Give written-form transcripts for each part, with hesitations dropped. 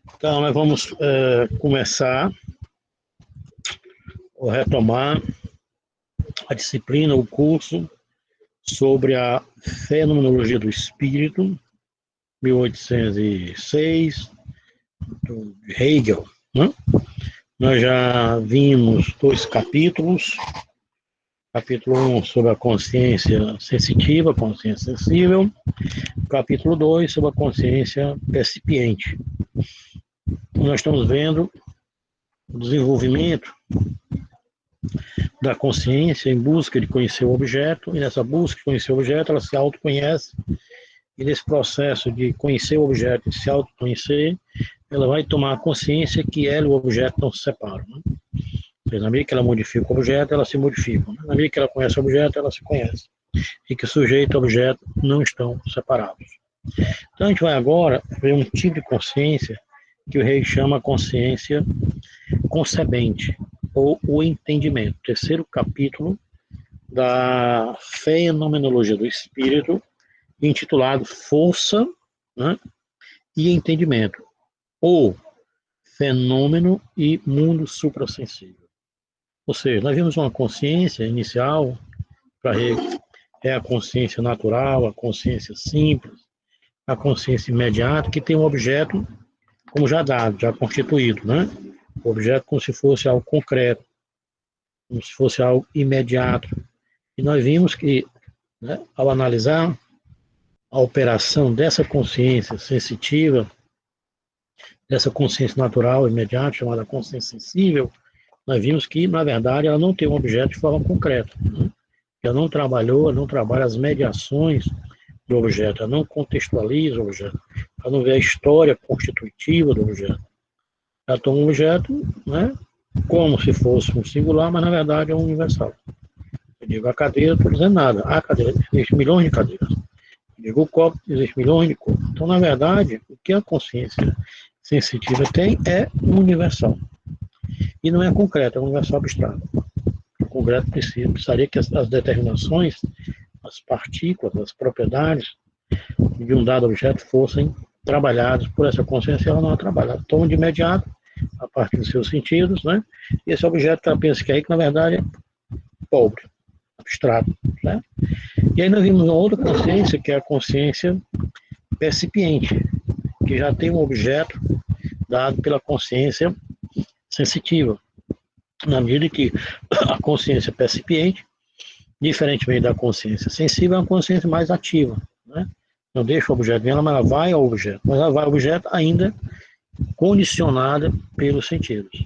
Então, nós vamos começar ou retomar a disciplina, o curso sobre a Fenomenologia do Espírito, 1806, do Hegel, né? Nós já vimos 2 capítulos. Capítulo 1 sobre a consciência sensitiva, consciência sensível. Capítulo 2 sobre a consciência percipiente. Nós estamos vendo o desenvolvimento da consciência em busca de conhecer o objeto, e nessa busca de conhecer o objeto, ela se autoconhece, e nesse processo de conhecer o objeto e se autoconhecer, ela vai tomar consciência que ela e o objeto não se separam, né? Na medida que ela modifica o objeto, ela se modifica, né? Na medida que ela conhece o objeto, ela se conhece, e que sujeito e objeto não estão separados. Então a gente vai agora ver um tipo de consciência que o Hegel chama consciência concebente, ou o entendimento. Terceiro capítulo da Fenomenologia do Espírito, intitulado Força, né, e Entendimento, ou Fenômeno e Mundo Suprassensível. Ou seja, nós vimos uma consciência inicial, para Hegel, é a consciência natural, a consciência simples, a consciência imediata, que tem um objeto como já dado, já constituído, né? O objeto como se fosse algo concreto, como se fosse algo imediato. E nós vimos que, né, ao analisar a operação dessa consciência sensitiva, dessa consciência natural imediata, chamada consciência sensível, nós vimos que, na verdade, ela não tem um objeto de forma concreta, né? Ela não trabalhou, ela não trabalha as mediações do objeto, ela não contextualiza o objeto, ela não vê a história constitutiva do objeto. Ela toma um objeto, né, como se fosse um singular, mas na verdade é um universal. Eu digo a cadeira, não estou dizendo nada. A cadeira, existem milhões de cadeiras. Eu digo o copo, existem milhões de copos. Então, na verdade, o que a consciência sensitiva tem é universal. E não é concreto, é um universal abstrato. O concreto precisaria que as determinações, as partículas, as propriedades de um dado objeto fossem trabalhadas por essa consciência, ela não é trabalhada. Toma de imediato, a partir dos seus sentidos, né? E esse objeto que ela pensa que é, que na verdade é pobre, abstrato, né? E aí nós vimos uma outra consciência, que é a consciência percipiente, que já tem um objeto dado pela consciência sensitiva. Na medida que a consciência percipiente, diferentemente da consciência sensível, é uma consciência mais ativa, né? Não deixa o objeto vir, mas ela vai ao objeto. Mas ela vai ao objeto ainda condicionada pelos sentidos.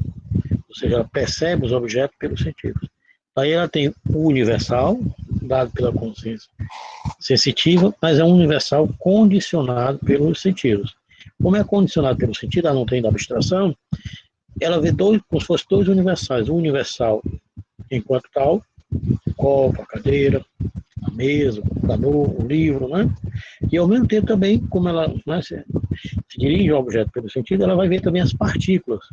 Ou seja, ela percebe os objetos pelos sentidos. Aí ela tem o universal, dado pela consciência sensitiva, mas é um universal condicionado pelos sentidos. Como é condicionado pelo sentido, ela não tem da abstração, ela vê dois, como se fossem 2 universais. O universal enquanto tal, o copo, a cadeira, a mesa, o computador, o livro, né? E ao mesmo tempo também, como ela, né, se dirige ao objeto pelo sentido, ela vai ver também as partículas,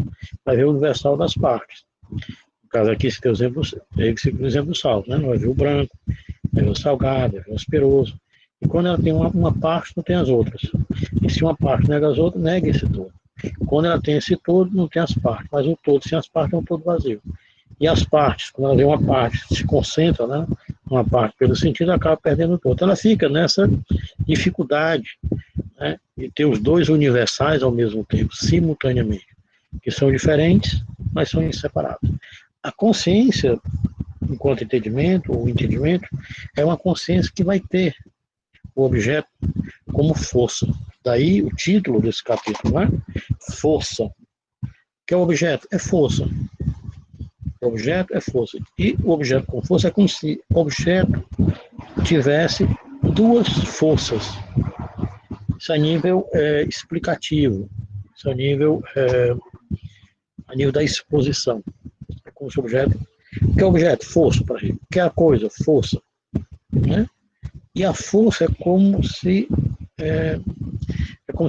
vai ver o universal das partes. No caso aqui, esse exemplo do sal, né? Vai ver o branco, vai ver o salgado, vai ver o asperoso. E quando ela tem uma parte, não tem as outras. E se uma parte nega as outras, nega esse todo. Quando ela tem esse todo, não tem as partes, mas o todo sem as partes é um todo vazio. E as partes, quando ela vê uma parte, se concentra, né, uma parte pelo sentido, acaba perdendo o todo. Então ela fica nessa dificuldade, né, de ter os 2 universais ao mesmo tempo, simultaneamente, que são diferentes, mas são inseparáveis. A consciência, enquanto entendimento, ou entendimento, é uma consciência que vai ter o objeto como força. Daí o título desse capítulo, né? Força. O que é o objeto? É força. O objeto é força. E o objeto com força é como se o objeto tivesse 2 forças. Isso a nível explicativo. Isso a nível da exposição. É como se o objeto... O que é o objeto? Força para ele. O que é a coisa? Força. Né? E a força é como se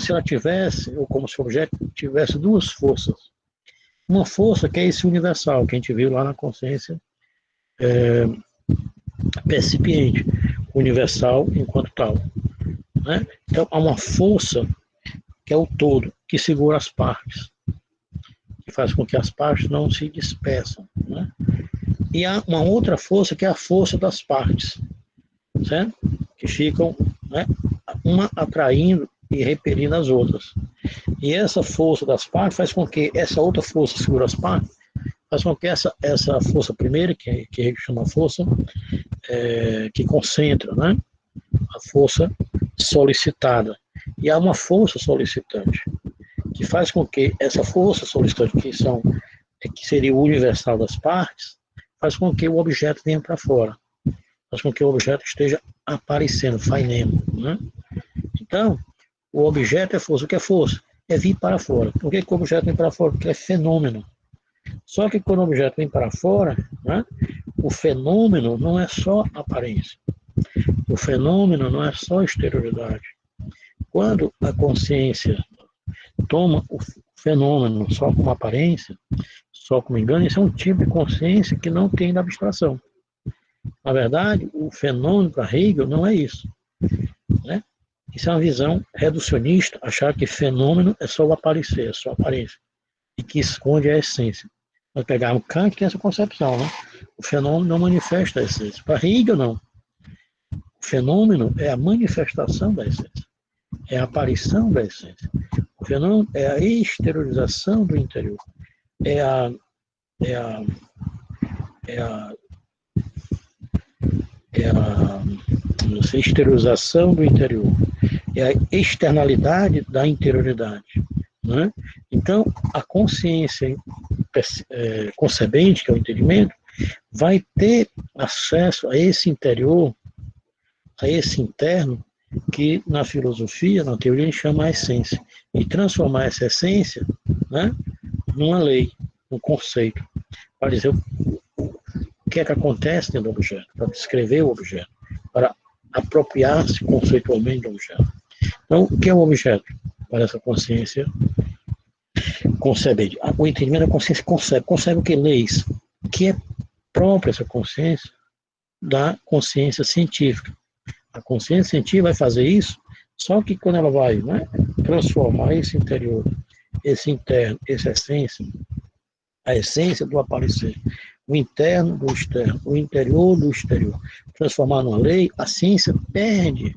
ela tivesse, ou como se o objeto tivesse 2 forças. Uma força que é esse universal, que a gente viu lá na consciência percipiente, universal enquanto tal, né? Então, há uma força que é o todo, que segura as partes, que faz com que as partes não se dispersam, né? E há uma outra força, que é a força das partes, certo? Que ficam, né, uma atraindo e repelindo as outras. E essa força das partes faz com que essa outra força que segura as partes, faz com que essa força primeira, que a gente chama força, que concentra, né? A força solicitada. E há uma força solicitante, que faz com que essa força solicitante, que seria o universal das partes, faz com que o objeto venha para fora, faz com que o objeto esteja aparecendo, fainemo, né? Então, o objeto é força. O que é força? É vir para fora. Por que o objeto vem para fora? Porque é fenômeno. Só que quando o objeto vem para fora, né, o fenômeno não é só aparência. O fenômeno não é só exterioridade. Quando a consciência toma o fenômeno só como aparência, só como engano, isso é um tipo de consciência que não tem da abstração. Na verdade, o fenômeno para Hegel não é isso, né? Isso é uma visão reducionista, achar que fenômeno é só o aparecer, é só a aparência, e que esconde a essência. Nós pegamos Kant, tem essa concepção, né? O fenômeno não manifesta a essência. Para Hegel, não. O fenômeno é a manifestação da essência, é a aparição da essência. O fenômeno é a exteriorização do interior, é a, é a, é a, é a exteriorização do interior, é a externalidade da interioridade, né? Então, a consciência concebente, que é o entendimento, vai ter acesso a esse interior, a esse interno, que na filosofia, na teoria, a gente chama a essência, e transformar essa essência, né, numa lei, num conceito, para dizer o que é que acontece dentro do objeto, para descrever o objeto, para apropriar-se conceitualmente do objeto. Então, o que é o objeto? Para essa consciência concebente. O entendimento da consciência concebe o que? Leis, que é própria essa consciência da consciência científica. A consciência científica vai fazer isso, só que quando ela vai, né, transformar esse interior, esse interno, essa essência, a essência do aparecer, o interno do externo, o interior do exterior, transformar numa lei, a ciência perde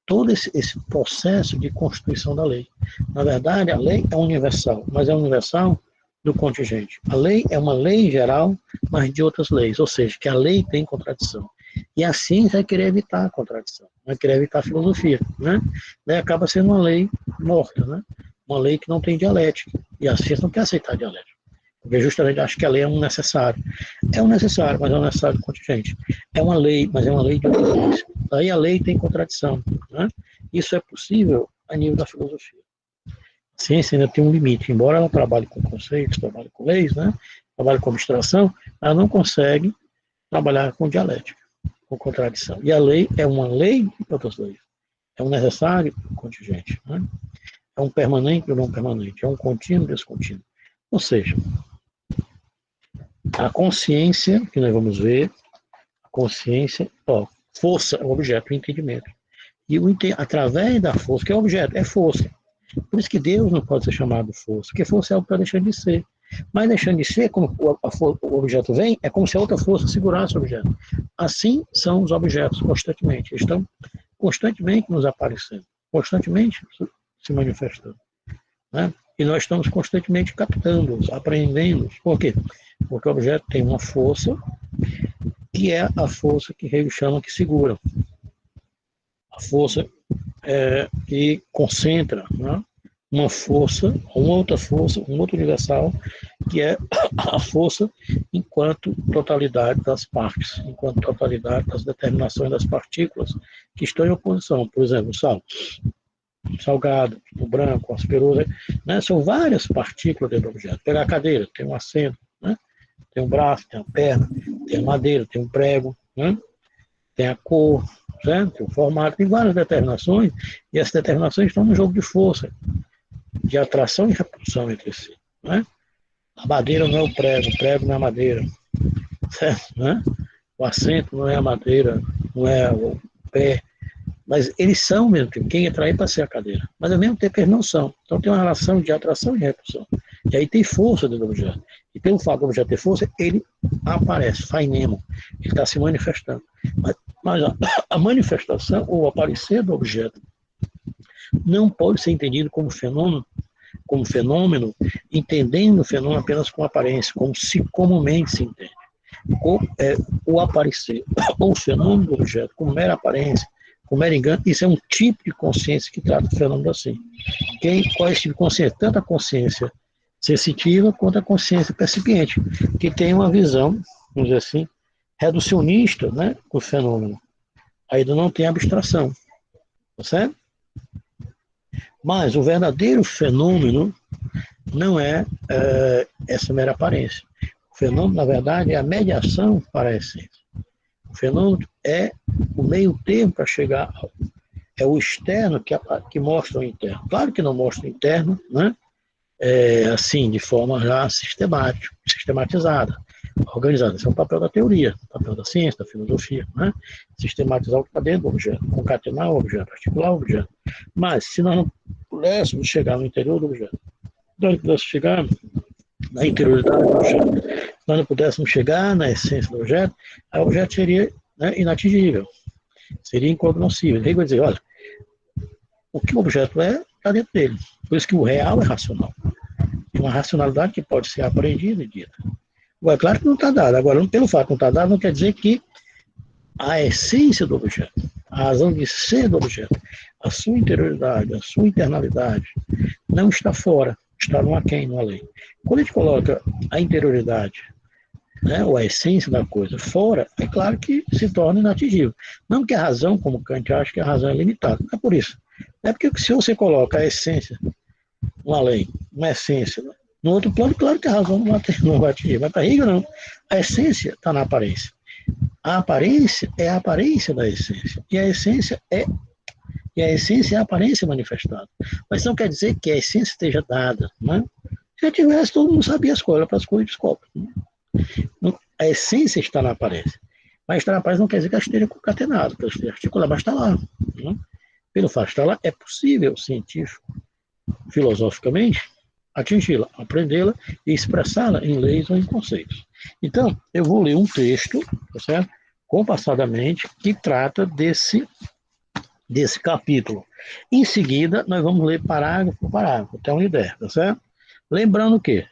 todo esse processo de constituição da lei. Na verdade, a lei é universal, mas é universal do contingente. A lei é uma lei geral, mas de outras leis, ou seja, que a lei tem contradição. E a ciência vai querer evitar a contradição, vai querer evitar a filosofia, né? Daí acaba sendo uma lei morta, né? Uma lei que não tem dialética. E a ciência não quer aceitar dialética, porque justamente acha que a lei é um necessário. É um necessário, mas é um necessário contingente. É uma lei, mas é uma lei de outras leis. Daí a lei tem contradição, né? Isso é possível a nível da filosofia. A ciência ainda tem um limite, embora ela trabalhe com conceitos, trabalhe com leis, né? Trabalhe com abstração, ela não consegue trabalhar com dialética, com contradição. E a lei é uma lei de outras leis. É um necessário contingente, né? É um permanente ou não permanente, é um contínuo descontínuo. Ou seja, a consciência, que nós vamos ver, a consciência, força é o objeto do entendimento. E através da força, que é o objeto, é força. Por isso que Deus não pode ser chamado força, porque força é algo que está deixando de ser. Mas deixando de ser, quando o objeto vem, é como se a outra força segurasse o objeto. Assim são os objetos constantemente. Eles estão constantemente nos aparecendo, constantemente se manifestando, né? E nós estamos constantemente captando-os, aprendendo-os. Por quê? Porque o objeto tem uma força, que é a força que Hegel chama que segura. A força que concentra, né, uma força, uma outra força, um outro universal, que é a força enquanto totalidade das partes, enquanto totalidade das determinações das partículas que estão em oposição. Por exemplo, o sal, o salgado, o branco, o asperoso, né, são várias partículas dentro do objeto. Pegar a cadeira, tem um assento, né, tem um braço, tem a perna, tem a madeira, tem um prego, né, tem a cor, certo? Tem o formato, tem várias determinações, e essas determinações estão no jogo de força, de atração e repulsão entre si, né? A madeira não é o prego não é a madeira, certo? Né? O assento não é a madeira, não é o pé, Mas eles são ao mesmo tempo, quem atrai para ser a cadeira. Mas ao mesmo tempo eles não são. Então tem uma relação de atração e repulsão. E aí tem força dentro do objeto. E pelo fato do objeto ter força, ele aparece, faz nemo. Ele está se manifestando. Mas a manifestação ou o aparecer do objeto não pode ser entendido como fenômeno, entendendo o fenômeno apenas como aparência, como se comumente se entende. O aparecer ou o fenômeno do objeto como mera aparência, como mero engano, isso é um tipo de consciência que trata o fenômeno assim. Qual é esse tipo de consciência? Tanto a consciência sensitiva quanto a consciência percipiente, que tem uma visão, vamos dizer assim, reducionista, né, do fenômeno. Ainda não tem abstração, tá certo? Mas o verdadeiro fenômeno não é essa mera aparência. O fenômeno, na verdade, é a mediação para a essência. O fenômeno é o meio termo para chegar é o externo que mostra o interno. Claro que não mostra o interno, né? Assim, de forma já sistematizada, organizada. Esse é o papel da teoria, o papel da ciência, da filosofia, né? Sistematizar o que está dentro do objeto, concatenar o objeto, articular o objeto. Mas, se nós não pudéssemos chegar no interior do objeto, se nós não pudéssemos chegar na interioridade do objeto, se nós não pudéssemos chegar na essência do objeto, o objeto seria, né, inatingível, seria incognoscível. Ele vai dizer, olha, o que o objeto está dentro dele. Por isso que o real é racional. Tem uma racionalidade que pode ser aprendida e dita. É claro que não está dado. Agora, pelo fato de não estar dado, não quer dizer que a essência do objeto, a razão de ser do objeto, a sua interioridade, a sua internalidade, não está fora, está no aquém, no além. Quando a gente coloca a interioridade, né, ou a essência da coisa fora, é claro que se torna inatingível. Não que a razão, como Kant acha que a razão é limitada, não é por isso. É porque se você coloca a essência no além, uma essência, no outro plano, claro que a razão não vai atingir, mas para Hegel não. A essência está na aparência. A aparência é a aparência da essência. E a essência é a aparência manifestada. Mas não quer dizer que a essência esteja dada. Né? Se já tivesse, todo mundo sabia as coisas, para as coisas descobre. Né? A essência está na aparência. Mas estar na aparência não quer dizer que ela esteja concatenada, que ela esteja articulada, mas está lá. Né? Pelo fato de estar lá, é possível, científico, filosoficamente, atingi-la, aprendê-la e expressá-la em leis ou em conceitos. Então, eu vou ler um texto, tá certo? Compassadamente, que trata desse capítulo. Em seguida, nós vamos ler parágrafo por parágrafo, até uma ideia, tá certo? Lembrando que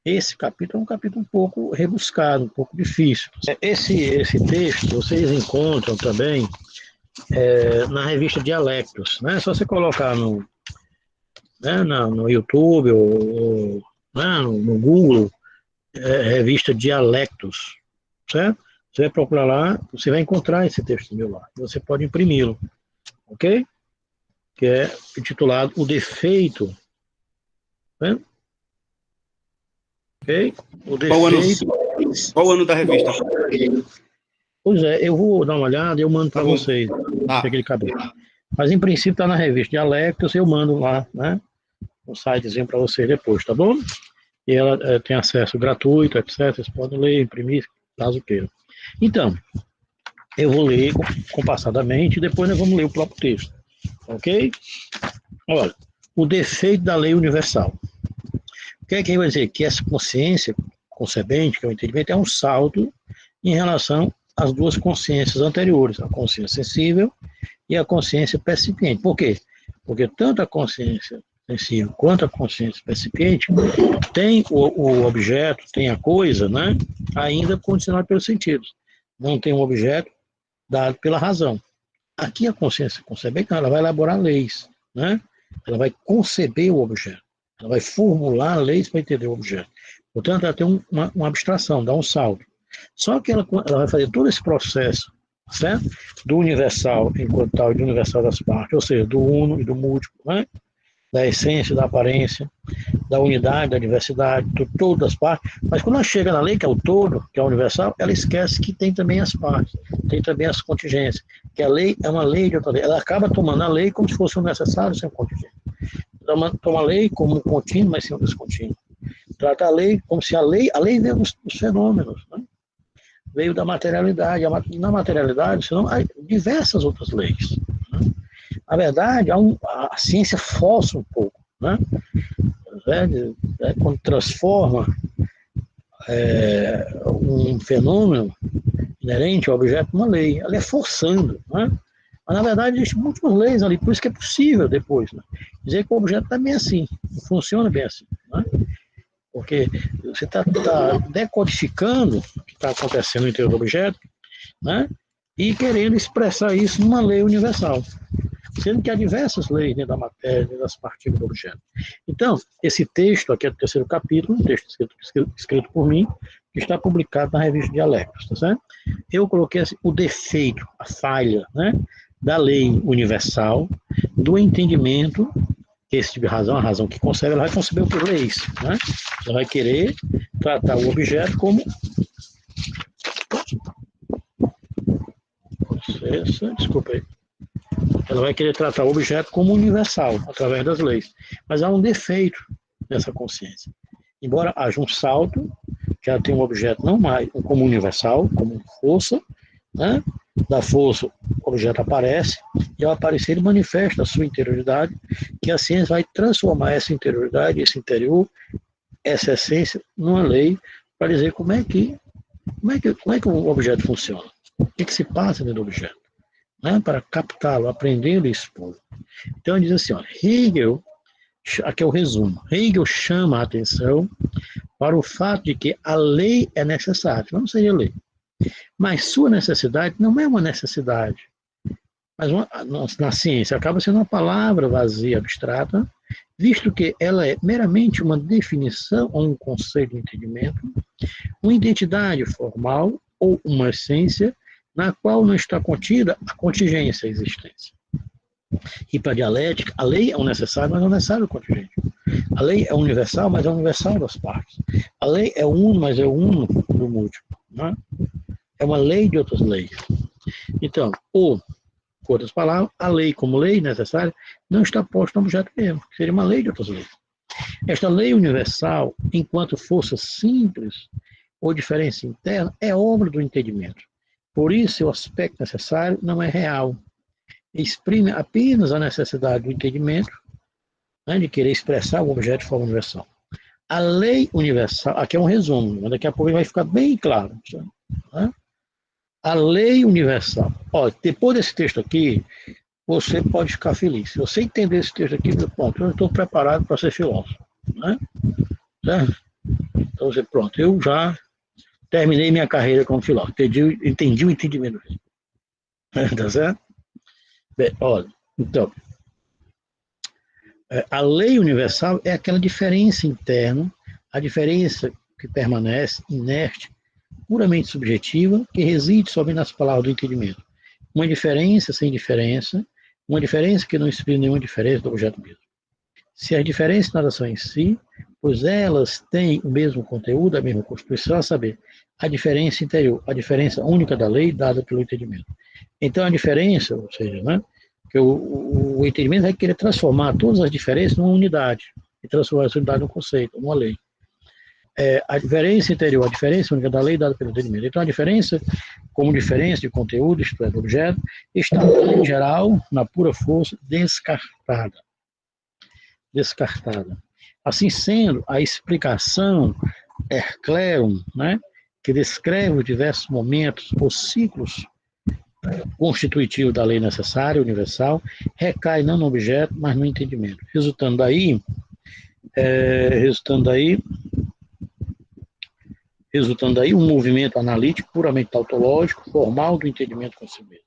esse capítulo é um capítulo um pouco rebuscado, um pouco difícil. Esse texto vocês encontram também na revista Dialectos, né? É só você colocar no YouTube ou né, no Google, revista Dialectos, certo? Você vai procurar lá, você vai encontrar esse texto meu lá. Você pode imprimi-lo, ok? Que é intitulado O Defeito. Né? Ok? O Defeito. Qual o ano da revista? Pois é, eu vou dar uma olhada e eu mando para vocês. Aquele cabelo. Mas em princípio está na revista Dialectos, eu mando lá, né? Um sitezinho para vocês depois, tá bom? E ela tem acesso gratuito, etc. Vocês podem ler, imprimir, caso queiram. Então, eu vou ler compassadamente e depois nós vamos ler o próprio texto. Ok? Olha, o defeito da lei universal. O que é que ele vai dizer? Que essa consciência concebente, que é o entendimento, é um salto em relação às duas consciências anteriores, a consciência sensível e a consciência percipiente. Por quê? Porque tanto a consciência sensível quanto a consciência percipiente tem o objeto, tem a coisa, né, ainda condicionado pelos sentidos. Não tem um objeto dado pela razão. Aqui a consciência concebente, ela vai elaborar leis, né? Ela vai conceber o objeto, ela vai formular leis para entender o objeto. Portanto, ela tem uma abstração, dá um salto. Só que ela vai fazer todo esse processo, certo? Do universal enquanto tal e do universal das partes, ou seja, do uno e do múltiplo, né? Da essência, da aparência, da unidade, da diversidade, do todo das partes. Mas quando ela chega na lei, que é o todo, que é o universal, ela esquece que tem também as partes, tem também as contingências, que a lei é uma lei de outra lei. Ela acaba tomando a lei como se fosse um necessário sem contingência. Toma a lei como um contínuo, mas sem um descontínuo. Trata a lei como se a lei veio dos fenômenos, né? Veio da materialidade. Na materialidade, senão há diversas outras leis. Né? Na verdade, a ciência força um pouco, né? Quando transforma um fenômeno inerente ao objeto numa lei, ela é forçando, né? Mas, na verdade, existem múltiplas leis ali, por isso que é possível depois, né, dizer que o objeto está bem assim, não funciona bem assim, né? Porque você está decodificando o que está acontecendo no interior do objeto, né, e querendo expressar isso numa lei universal, sendo que há diversas leis dentro da matéria, dentro das partículas do objeto. Então, esse texto aqui é do 3º capítulo, um texto escrito por mim, que está publicado na revista Dialécticos, tá certo? Eu coloquei assim, o defeito, a falha, né, da lei universal, do entendimento, que esse tipo de razão, a razão que concebe, ela vai conceber por leis, né? Ela vai querer tratar o objeto como... Desculpa aí. Ela vai querer tratar o objeto como universal, através das leis. Mas há um defeito nessa consciência. Embora haja um salto, que ela tem um objeto não mais como universal, como força, né? Da força, o objeto aparece, e ao aparecer ele manifesta a sua interioridade, que a ciência vai transformar essa interioridade, esse interior, essa essência, numa lei, para dizer como é que o objeto funciona, o que se passa dentro do objeto, né? Para captá-lo, aprendê-lo e expor. Então ele diz assim, ó, Hegel, aqui é o resumo, Hegel chama a atenção para o fato de que a lei é necessária, não seria lei, mas sua necessidade não é uma necessidade, mas na ciência acaba sendo uma palavra vazia, abstrata, visto que ela é meramente uma definição ou um conceito de entendimento, uma identidade formal ou uma essência na qual não está contida a contingência, a existência. E para a dialética, a lei é o necessário, mas não é necessário o contingente. A lei é universal, mas é universal das partes. A lei é uno, mas é uno do múltiplo, né? É uma lei de outras leis. Então, com outras palavras, a lei como lei necessária não está posta no objeto mesmo, seria uma lei de outras leis. Esta lei universal, enquanto força simples ou diferença interna, é obra do entendimento. Por isso, seu aspecto necessário não é real. Exprime apenas a necessidade do entendimento, né, de querer expressar o objeto de forma universal. A lei universal, aqui é um resumo, mas daqui a pouco vai ficar bem claro, né? A lei universal. Ó, depois desse texto aqui, você pode ficar feliz. Se você entender esse texto aqui, pronto, eu estou preparado para ser filósofo, né? Certo? Então, você, pronto, eu já terminei minha carreira como filósofo, entendi o entendimento. Tá certo? Bem, olha, então, a lei universal é aquela diferença interna, a diferença que permanece inerte, puramente subjetiva, que reside somente nas palavras do entendimento. Uma diferença sem diferença, uma diferença que não exprime nenhuma diferença do objeto mesmo. Se as diferenças nada são em si, pois elas têm o mesmo conteúdo, a mesma constituição, a saber, a diferença interior, a diferença única da lei dada pelo entendimento. Então a diferença, ou seja, né, que o entendimento vai querer transformar todas as diferenças numa unidade, e transformar essa unidade num conceito, numa lei. A diferença interior, a diferença única da lei dada pelo entendimento. Então, a diferença, como diferença de conteúdo, isto é, do objeto, está, em geral, na pura força, descartada. Assim sendo, a explicação Erklärum, né, que descreve os diversos momentos ou ciclos constitutivos da lei necessária, universal, recai não no objeto, mas no entendimento. Resultando daí um movimento analítico puramente tautológico, formal do entendimento consigo mesmo.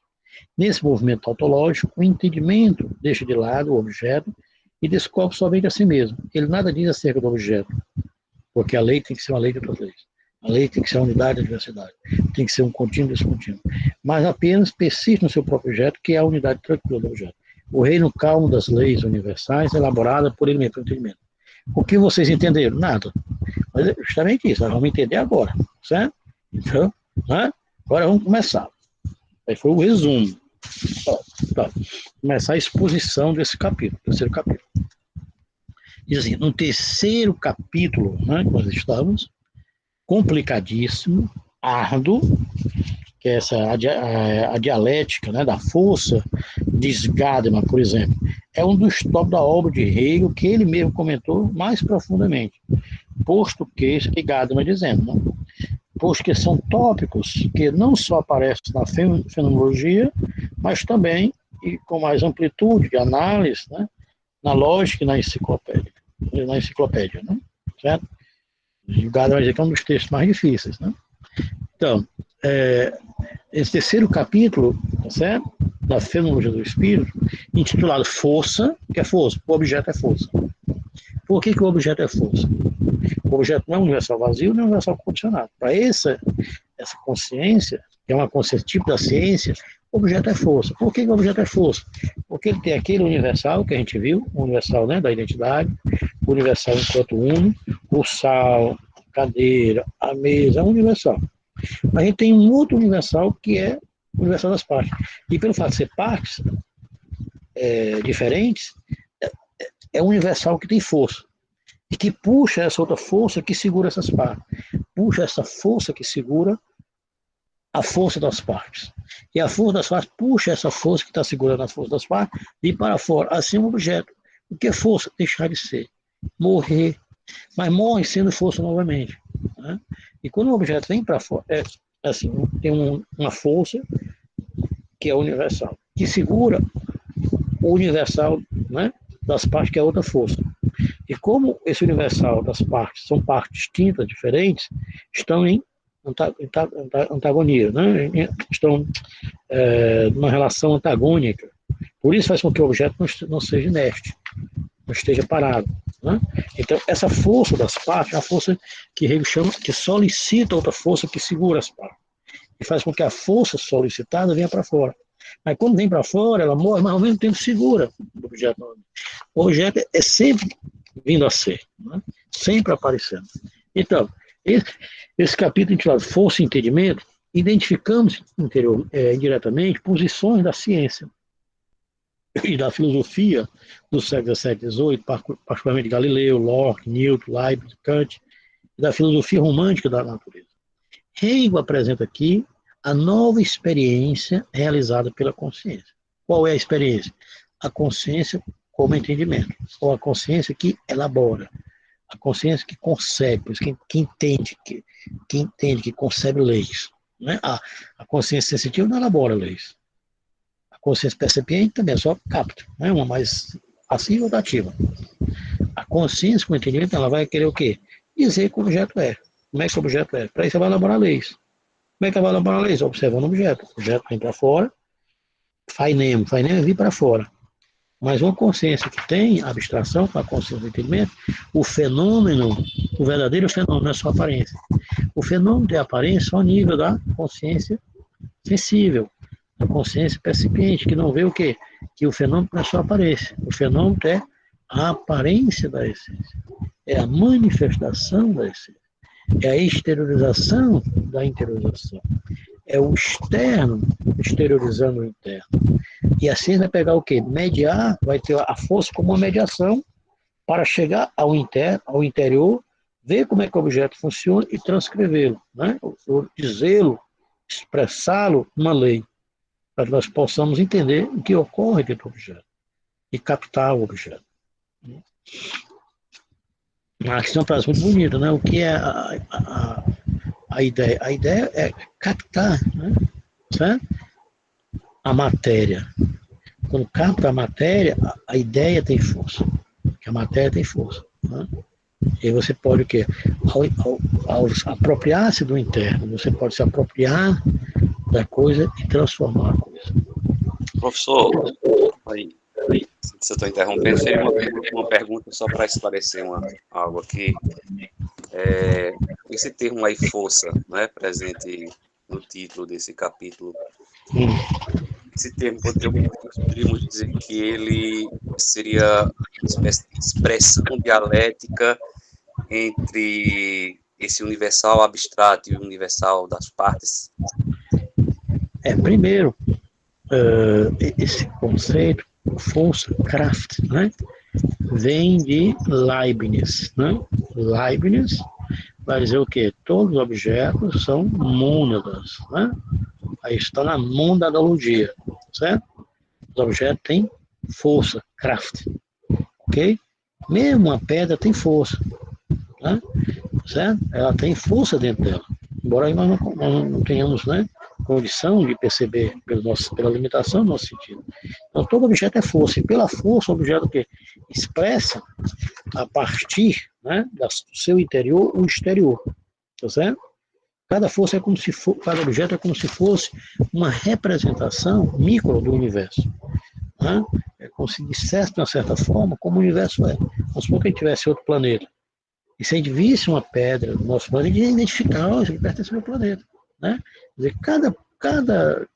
Nesse movimento tautológico, o entendimento deixa de lado o objeto e descobre somente a si mesmo. Ele nada diz acerca do objeto, porque a lei tem que ser uma lei de outras leis. A lei tem que ser a unidade da diversidade, tem que ser um contínuo e descontínuo. Mas apenas persiste no seu próprio objeto, que é a unidade tranquila do objeto. O reino calmo das leis universais, elaborada por ele mesmo, pelo entendimento. O que vocês entenderam? Nada. Mas é justamente isso, nós vamos entender agora, certo? Então, né? Agora vamos começar. Aí foi o resumo. Tá. Começar a exposição desse capítulo, terceiro capítulo. Diz assim, no terceiro capítulo, né, que nós estamos, complicadíssimo, árduo, que é a dialética, né, da força, diz Gadamer, por exemplo, é um dos tópicos da obra de Hegel que ele mesmo comentou mais profundamente, posto que, isso que Gadamer dizendo, né, posto que são tópicos que não só aparecem na fenomenologia, mas também, e com mais amplitude de análise, né, na lógica e na enciclopédia, né, certo? E o Gadamer vai dizer que é um dos textos mais difíceis, né? Então, esse terceiro capítulo, tá certo? Da Fenomenologia do Espírito, intitulado Força, que é força, o objeto é força. Por que o objeto é força? O objeto não é universal vazio, nem universal condicionado. Para essa consciência, que é uma consciência tipo da ciência, o objeto é força. Por que o objeto é força? Porque ele tem aquele universal que a gente viu, o universal, né, da identidade, o universal enquanto uno, o sal, a cadeira, a mesa, é um universal. A gente tem um outro universal que é o universal das partes. E pelo fato de ser partes diferentes, é um universal que tem força. E que puxa essa outra força que segura essas partes. Puxa essa força que segura a força das partes. E a força das partes puxa essa força que está segurando a força das partes e para fora. Assim um objeto. O que é força? Deixar de ser. Morrer. Mas morre sendo força novamente. Né? E quando o objeto vem para fora, assim, tem uma força que é universal, que segura o universal, né, das partes, que é outra força. E como esse universal das partes são partes distintas, diferentes, estão em antagonia, né? Estão numa relação antagônica. Por isso faz com que o objeto não seja inerte, não esteja parado. Né? Então, essa força das partes é a força que Hegel chama, que solicita outra força que segura as partes. E faz com que a força solicitada venha para fora. Mas quando vem para fora, ela morre, mas ao mesmo tempo segura o objeto. O objeto é sempre vindo a ser, né? Sempre aparecendo. Então, esse capítulo intitulado Força e Entendimento, identificamos indiretamente posições da ciência e da filosofia do século XVII e XVIII, particularmente Galileu, Locke, Newton, Leibniz, Kant, e da filosofia romântica da natureza. Hegel apresenta aqui a nova experiência realizada pela consciência. Qual é a experiência? A consciência como entendimento, ou a consciência que elabora, a consciência que concebe, que entende, que concebe leis. Né? A consciência sensitiva não elabora leis. A consciência percepiente também só capta, né? Uma mais passiva ou ativa. A consciência com entendimento, ela vai querer o quê? Dizer que o objeto é. Como é que o objeto é? Para isso ela vai elaborar leis. Como é que ela vai elaborar leis? Observando o objeto. O objeto vem para fora, fainemo é vir para fora. Mas uma consciência que tem abstração, com a consciência do entendimento, o fenômeno, o verdadeiro fenômeno, não é só aparência. O fenômeno tem aparência só a nível da consciência sensível, da consciência percipiente, que não vê o quê? Que o fenômeno não é só aparência. O fenômeno é a aparência da essência, é a manifestação da essência, é a exteriorização da interiorização, é o externo exteriorizando o interno. E assim vai pegar o quê? Mediar, vai ter a força como uma mediação para chegar ao interior, ver como é que o objeto funciona e transcrevê-lo, né? Ou dizê-lo, expressá-lo numa lei, para que nós possamos entender o que ocorre dentro do objeto e captar o objeto. Uma questão para muito bonita, né? O que é a ideia? A ideia é captar, né? Certo? A matéria. Quando capta a matéria, a ideia tem força. A matéria tem força. Né? E aí você pode o quê? Ao apropriar-se do interno, você pode se apropriar da coisa e transformar a coisa. Professor, se eu estou interrompendo, seria uma pergunta só para esclarecer algo aqui. Esse termo aí, força, né, presente no título desse capítulo, esse termo poderíamos dizer que ele seria uma espécie de expressão dialética entre esse universal abstrato e o universal das partes? Primeiro, esse conceito, força, Kraft, né, vem de Leibniz. Né? Leibniz vai dizer o quê? Todos os objetos são mônadas, né? Aí está na monadologia, certo? Os objetos têm força, Kraft, ok? Mesmo a pedra tem força, né? Certo? Ela tem força dentro dela. Embora nós não tenhamos, né, condição de perceber pela limitação do nosso sentido. Então, todo objeto é força. E pela força, o objeto que expressa a partir, né, do seu interior o exterior. Tá certo? Cada força é como se for, cada objeto é como se fosse uma representação micro do universo. Né? É como se dissesse de uma certa forma como o universo é. Vamos supor que a gente tivesse outro planeta. E se a gente visse uma pedra no nosso planeta, a gente ia identificar, oh, isso aqui pertence ao meu planeta. Né? Quer dizer,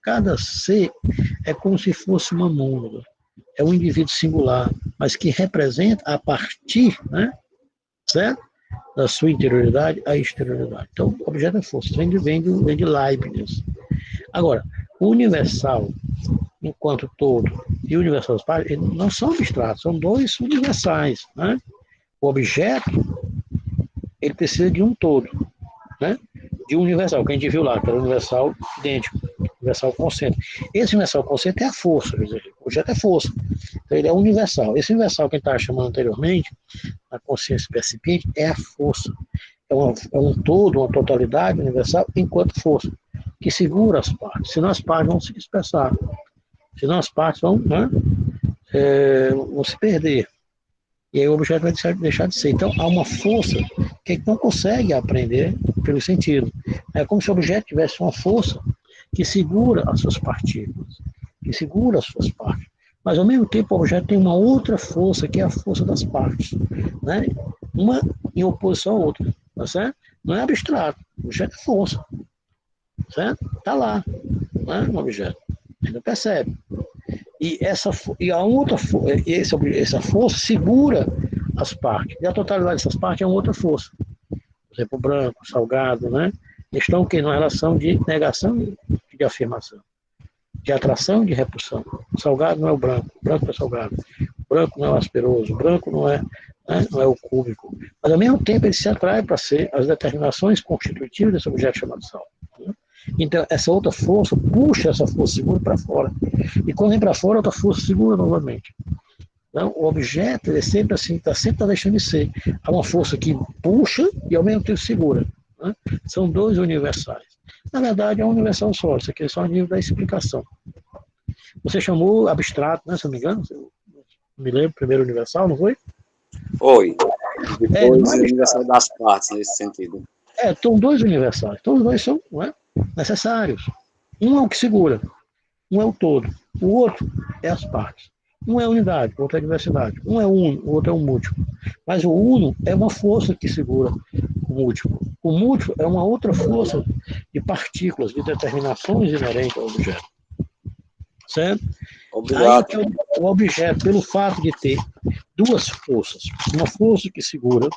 cada ser é como se fosse uma mônada. É um indivíduo singular, mas que representa a partir, né, certo? Da sua interioridade à exterioridade. Então, o objeto é força, vem de Leibniz. Agora, o universal, enquanto todo, e o universal das partes, eles não são abstratos, são dois universais. Né? O objeto, ele precisa de um todo, né? De um universal, que a gente viu lá, que era o universal idêntico, universal concêntrico. Esse universal concêntrico é a força, quer dizer, o objeto é força. Então, ele é universal. Esse universal que a gente estava chamando anteriormente, a consciência percipiente, é a força. É um todo, uma totalidade universal enquanto força, que segura as partes. Senão as partes vão se dispersar. Senão as partes vão, né, vão se perder. E aí o objeto vai deixar de ser. Então há uma força que a gente não consegue aprender pelo sentido. É como se o objeto tivesse uma força que segura as suas partículas, que segura as suas partes. Mas ao mesmo tempo o objeto tem uma outra força, que é a força das partes, né? Uma em oposição à outra, tá certo? Não é abstrato, o objeto é força, certo? Está lá, né, no objeto, ele não percebe. E essa força segura as partes, e a totalidade dessas partes é uma outra força. Por exemplo, o branco, o salgado, né? Eles estão aqui numa relação de negação e de afirmação, de atração e de repulsão. O salgado não é o branco é o salgado. O branco não é o asperoso, o branco não é, né, não é o cúbico. Mas, ao mesmo tempo, ele se atrai para ser as determinações constitutivas desse objeto chamado sal. Né? Então, essa outra força puxa essa força segura para fora. E quando vem para fora, outra força segura novamente. Então, o objeto ele é sempre assim, está sempre deixando de ser. Há uma força que puxa e, ao mesmo tempo, segura. Né? São dois universais. Na verdade, é um universal só, isso aqui é só a nível da explicação. Você chamou abstrato, né, se não me engano? Me lembro, primeiro universal, não foi? Foi. Depois não é universal das partes, nesse sentido. São dois universais. Todos dois são, não é, necessários. Um é o que segura, um é o todo. O outro é as partes. Um é a unidade, o outro é a diversidade. Um é uno, o outro é um múltiplo. Mas o uno é uma força que segura o múltiplo. O múltiplo é uma outra força de partículas, de determinações inerentes ao objeto. Certo? Obrigado. Aí que o objeto, pelo fato de ter duas forças, uma força que segura,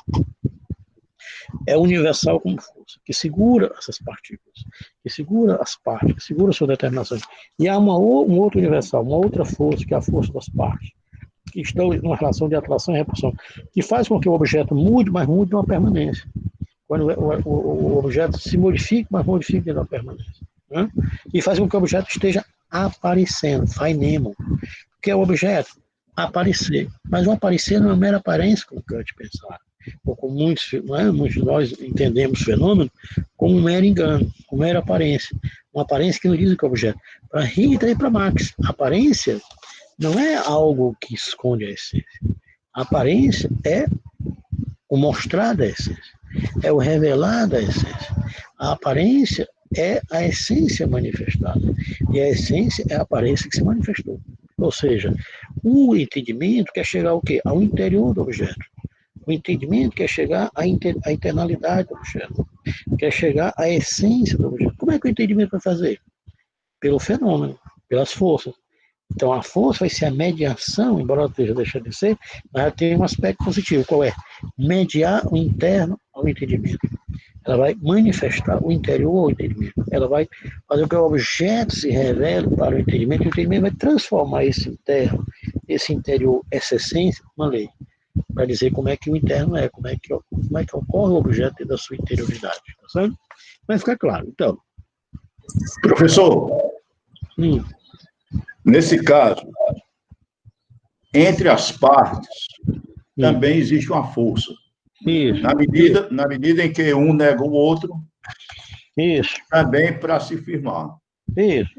é universal como força, que segura essas partículas, que segura as partes, que segura suas determinações. E há um outro universal, uma outra força, que é a força das partes, que estão numa relação de atração e repulsão, que faz com que o objeto mude, mas mude numa permanência. Quando o objeto se modifique, mas modifique dentro da permanência. Né? E faz com que o objeto esteja aparecendo, fainemo, que é o objeto aparecer. Mas o aparecer não é uma mera aparência, como Kant pensava. Ou como muitos de nós entendemos o fenômeno como um mero engano, como mera aparência. Uma aparência que não diz o que é o objeto. Para Hegel e para Marx, a aparência não é algo que esconde a essência. A aparência é o mostrar da essência, é o revelar da essência. A aparência é a essência manifestada. E a essência é a aparência que se manifestou. Ou seja, o entendimento quer chegar ao quê? Ao interior do objeto. O entendimento quer chegar à internalidade do objeto. Quer chegar à essência do objeto. Como é que o entendimento vai fazer? Pelo fenômeno, pelas forças. Então, a força vai ser a mediação, embora ela esteja deixando de ser, mas ela tem um aspecto positivo, qual é? Mediar o interno ao entendimento. Ela vai manifestar o interior ao entendimento. Ela vai fazer com que o objeto se revele para o entendimento, e o entendimento vai transformar esse interno, esse interior, essa essência, numa lei. para dizer como é que o interno é, como é que ocorre o objeto dentro da sua interioridade, tá certo? Mas fica claro. Então, Professor, nesse caso, entre as partes, também existe uma força. Isso. Na medida em que um nega o outro, Isso. também para se firmar. Isso.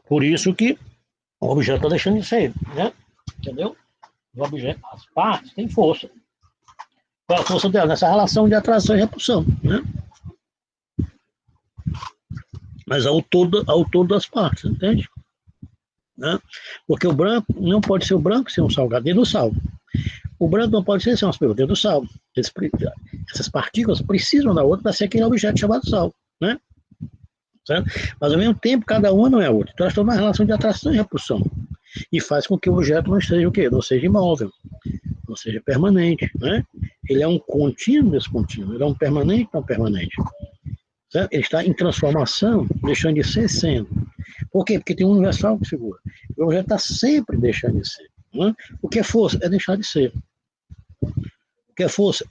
Por isso que o objeto está deixando de ser, né? Entendeu? O objeto, as partes têm força. Qual é a força dela? Nessa relação de atração e repulsão, né? Mas ao todo das partes, entende? Né? Porque o branco não pode ser o branco sem um salgado dentro do sal. O branco não pode ser sem umas perguntas dentro do sal. Essas partículas precisam da outra para ser aquele objeto chamado sal, né? Certo? Mas ao mesmo tempo, cada uma não é a outra. Então elas estão numa relação de atração e repulsão. E faz com que o objeto não seja o quê? Não seja imóvel, não seja permanente, né? Ele é um contínuo descontínuo, ele é um permanente não permanente. Certo? Ele está em transformação, deixando de ser sendo. Por quê? Porque tem um universal que segura. O objeto está sempre deixando de ser. Né? O que é força? É deixar de ser. O que é força?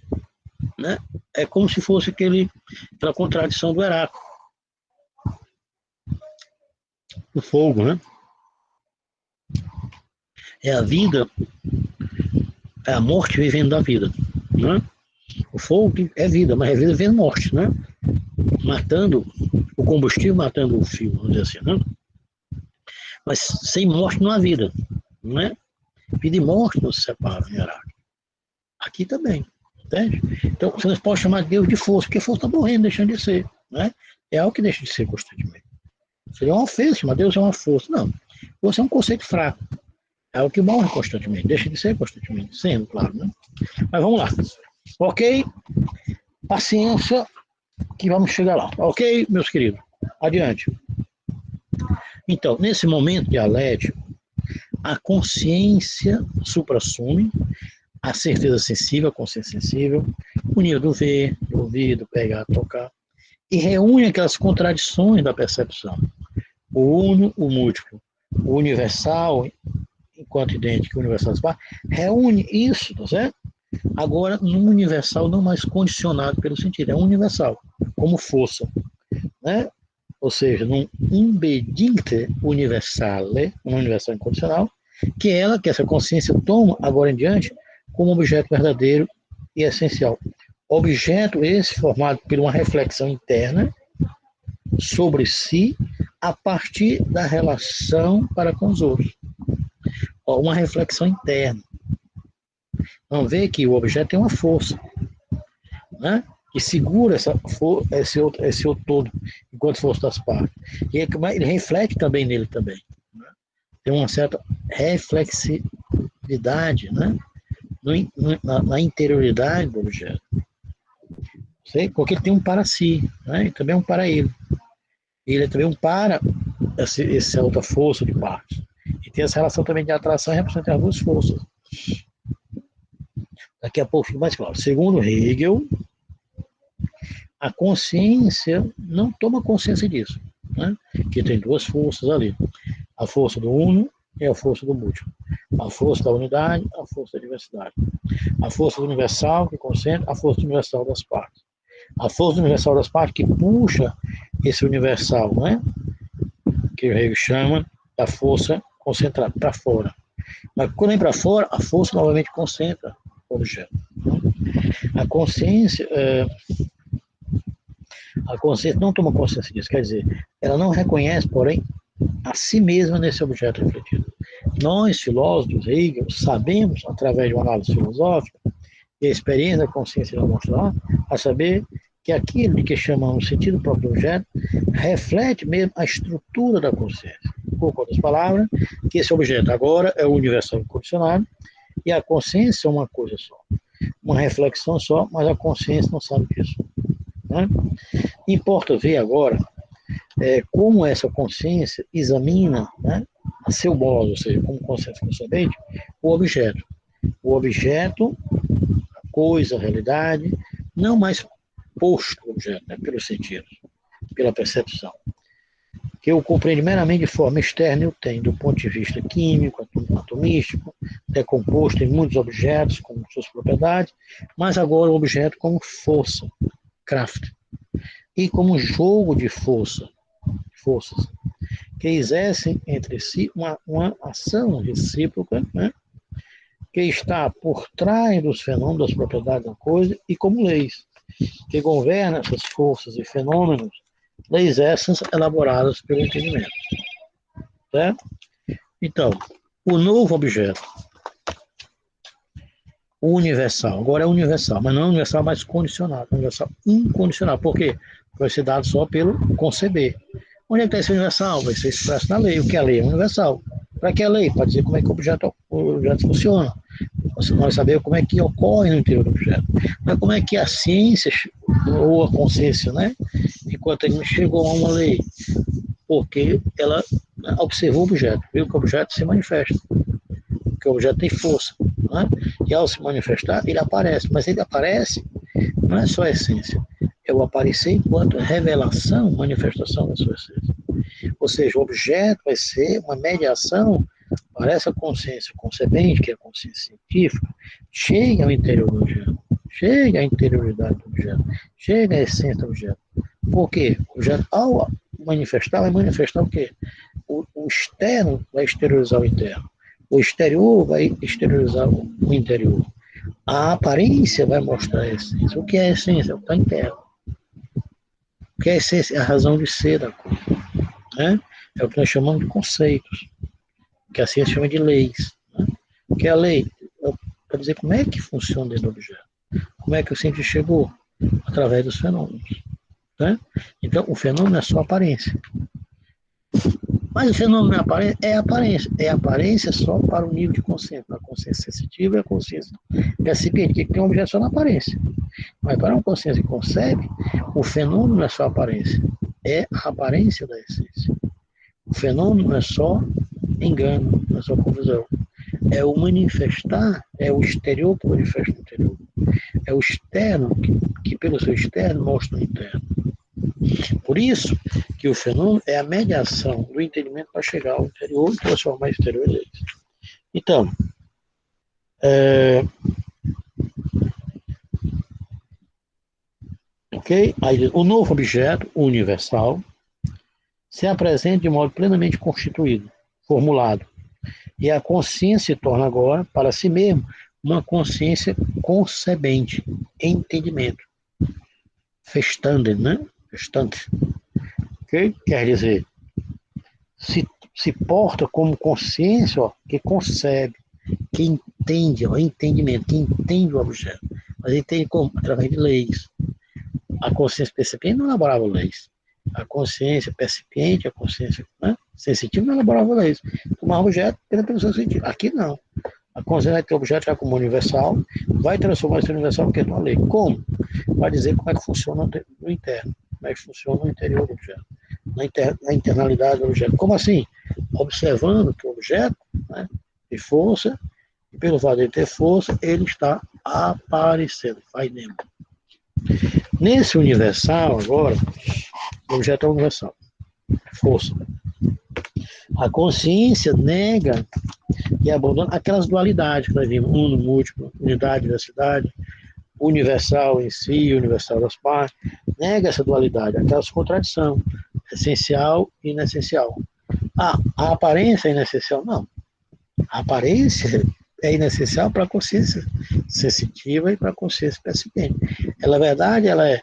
Né? É como se fosse aquela contradição do Heráclito. O fogo, né? É a vida, é a morte vivendo da vida, né? O fogo é vida, mas é vida vivendo morte, né? Matando o combustível, matando o fio, vamos dizer assim, né? Mas sem morte não há vida, não é? Vida e morte não se separam em Heráclito. Aqui também, entende? Então você não pode chamar Deus de força, porque força está morrendo, deixando de ser, né? É algo que deixa de ser constantemente. Seria uma ofensa, chamar Deus é uma força. Não, força é um conceito fraco. É o que morre constantemente, deixa de ser constantemente, sendo, claro, né? Mas vamos lá. Ok? Paciência, que vamos chegar lá. Ok, meus queridos? Adiante. Então, nesse momento dialético, a consciência suprassume a certeza sensível, a consciência sensível, o nível do ver, do ouvir, do pegar, tocar, e reúne aquelas contradições da percepção. O uno, o múltiplo, o universal, enquanto idêntico, o universal das partes, reúne isso, tá certo? Agora, num universal não mais condicionado pelo sentido, é um universal, como força, né? Ou seja, num impedinte universale, um universal incondicional, que essa consciência toma, agora em diante, como objeto verdadeiro e essencial. Objeto esse formado por uma reflexão interna sobre si a partir da relação para com os outros. Uma reflexão interna. Vamos ver que o objeto tem uma força, né? Que segura esse outro todo, enquanto força das partes. E ele reflete também nele também. Né? Tem uma certa reflexividade, né? Na interioridade do objeto. Porque ele tem um para si, né? E também um para ele. Ele é também um para essa outra força de partes. E tem essa relação também de atração e repulsão entre as duas forças. Daqui a pouco fica mais claro. Segundo Hegel, a consciência não toma consciência disso, né? Que tem duas forças ali. A força do uno e a força do múltiplo. A força da unidade, a força da diversidade. A força do universal, que concentra, a força do universal das partes. A força do universal das partes que puxa esse universal, né? Que o Hegel chama da força concentrada para fora. Mas quando vem para fora, a força novamente concentra o objeto. A consciência não toma consciência disso, quer dizer, ela não reconhece, porém, a si mesma nesse objeto refletido. Nós, filósofos, Hegel, sabemos, através de uma análise filosófica, e a experiência da consciência vai mostrar, a saber que aquilo de que chamamos sentido próprio do objeto reflete mesmo a estrutura da consciência. Com outras palavras, que esse objeto agora é o universal incondicionado e a consciência é uma coisa só. Uma reflexão só, mas a consciência não sabe disso. Né? Importa ver agora como essa consciência examina, né, a seu modo, ou seja, como consciência consciente, o objeto. O objeto, a coisa, a realidade, não mais posto o objeto, né, pelos sentidos, pela percepção. que eu compreendo meramente de forma externa, eu tenho, do ponto de vista químico, atomístico, decomposto em muitos objetos com suas propriedades, mas agora o objeto como força, Kraft, e como jogo de forças, que exercem entre si uma ação recíproca, né, que está por trás dos fenômenos, das propriedades da coisa, e como leis, que governam essas forças e fenômenos, leis essas elaboradas pelo entendimento. Certo? Então, o novo objeto, o universal, agora é universal, mas não é universal mais condicionado, é universal incondicional. Por quê? Vai ser dado só pelo conceber. Onde é que está esse universal? Vai ser expresso na lei. O que é a lei? É universal. Para que a lei? Para dizer como é que o objeto funciona. Você vai saber como é que ocorre no interior do objeto. Mas como é que a ciência, ou a consciência, né? Enquanto ele chegou a uma lei, porque ela observou o objeto, viu que o objeto se manifesta, que o objeto tem força, né? E ao se manifestar, ele aparece, mas ele aparece, não é só a essência, é o aparecer enquanto revelação, manifestação da sua essência. Ou seja, o objeto vai ser uma mediação para essa consciência concebente, que é a consciência científica, chega ao interior do objeto, chega à interioridade do objeto, chega à essência do objeto. Por quê? O objeto, ao manifestar, vai manifestar o quê? O externo vai exteriorizar o interno. O exterior vai exteriorizar o interior. A aparência vai mostrar a essência. O que é a essência? O que está interno. O que é a essência? É a razão de ser da coisa. Né? É o que nós chamamos de conceitos, que a ciência chama de leis. Né? O que é a lei? Para dizer como é que funciona dentro do objeto. Como é que o cientista chegou? Através dos fenômenos. Né? Então, o fenômeno é só aparência. Mas o fenômeno é aparência. É aparência só para o nível de consciência. A consciência sensitiva e a consciência percebente, que tem um objeto só na aparência. Mas para uma consciência que concebe, o fenômeno não é só aparência. É a aparência da essência. O fenômeno não é só engano, não é só confusão. É o manifestar, é o exterior que manifesta o interior. É o externo que pelo seu externo mostra o interno. Por isso que o fenômeno é a mediação do entendimento para chegar ao interior e transformar o exterior em leis. Então, ok? Aí, o novo objeto, o universal, se apresenta de modo plenamente constituído, formulado. E a consciência se torna agora, para si mesmo, uma consciência concebente, entendimento. Verstanden, né? Verstand. Okay? Quer dizer, se porta como consciência, ó, que concebe, que entende, ó, entendimento, que entende o objeto. Mas entende como? Através de leis. A consciência percipiente não elaborava leis. A consciência percipiente, a consciência, né, sensitiva não elaborava leis. Tomava objeto pelo seu sentido. Aqui não. A consciência vai ter o objeto já como universal, vai transformar esse universal porque é uma lei. Como? Vai dizer como é que funciona no interno, como é que funciona no interior do objeto, na internalidade do objeto. Como assim? Observando que o objeto, né, tem força, e pelo fato de ter força, ele está aparecendo, faz mesmo. Nesse universal, agora, o objeto é universal, força. A consciência nega e abandona aquelas dualidades que nós vimos, uno, múltiplo, unidade, diversidade, universal em si, universal das partes, nega essa dualidade, aquelas contradições, essencial e inessencial. A aparência é inessencial? Não. A aparência é inessencial para a consciência sensitiva e para a consciência percipente. Ela, na verdade, ela é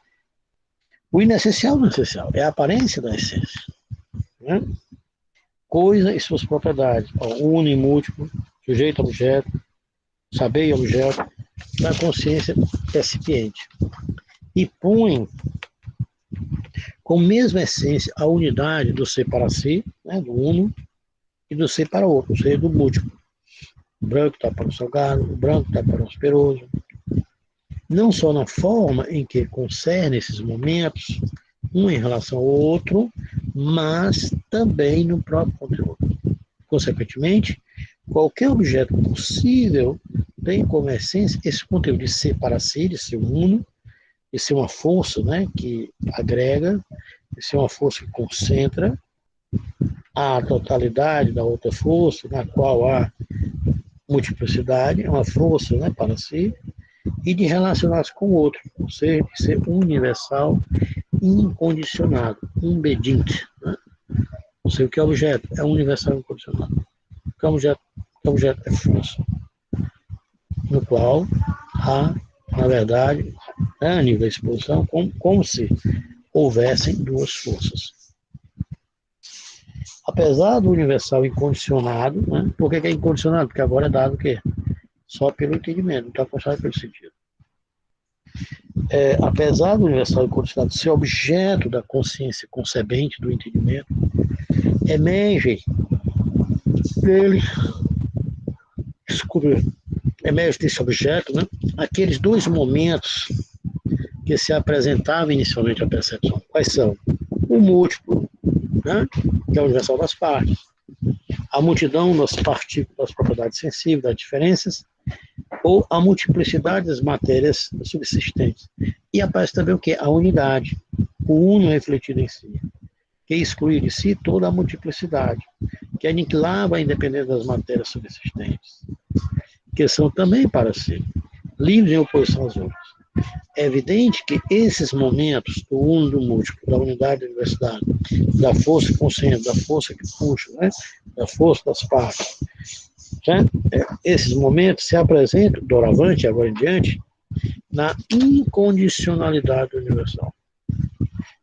o inessencial não essencial, é a aparência da essência. Né? Coisa e suas propriedades, uno e múltiplo, sujeito a objeto, saber e objeto, da consciência percipiente. E põe com a mesma essência a unidade do ser para si, né, do uno, e do ser para o outro, ou seja, do múltiplo. O branco está para o salgado, o branco está para o asperoso. Não só na forma em que concerne esses momentos, um em relação ao outro, mas também no próprio conteúdo. Consequentemente, qualquer objeto possível tem como essência esse conteúdo de ser para si, de ser uno, de ser uma força, né, que agrega, de ser uma força que concentra, a totalidade da outra força, na qual há multiplicidade, é uma força, né, para si, e de relacionar-se com o outro, ou seja, de ser universal, incondicionado, unbedingt, né? Não sei o que é objeto, é universal incondicionado. O que é objeto é força, no qual há, na verdade, a nível da exposição, como se houvessem duas forças. Apesar do universal incondicionado, né? Por que é incondicionado? Porque agora é dado o quê? Só pelo entendimento, não está constado pelo sentido. Apesar do universal incondicionado ser objeto da consciência concebente, do entendimento, emerge dele, emerge desse objeto, né? Aqueles dois momentos que se apresentavam inicialmente à percepção. Quais são? O múltiplo, né? Que é o universal das partes, a multidão das partículas, das propriedades sensíveis, das diferenças, ou a multiplicidade das matérias subsistentes. E aparece também o que? A unidade, o uno refletido em si, que exclui de si toda a multiplicidade, que aniquilava a independência das matérias subsistentes, que são também para si, livres em oposição às outras. É evidente que esses momentos do uno, do múltiplo, da unidade da diversidade, da força que concentra, da força que puxa, né? Da força das partes, esses momentos se apresentam, doravante, agora em diante, na incondicionalidade universal.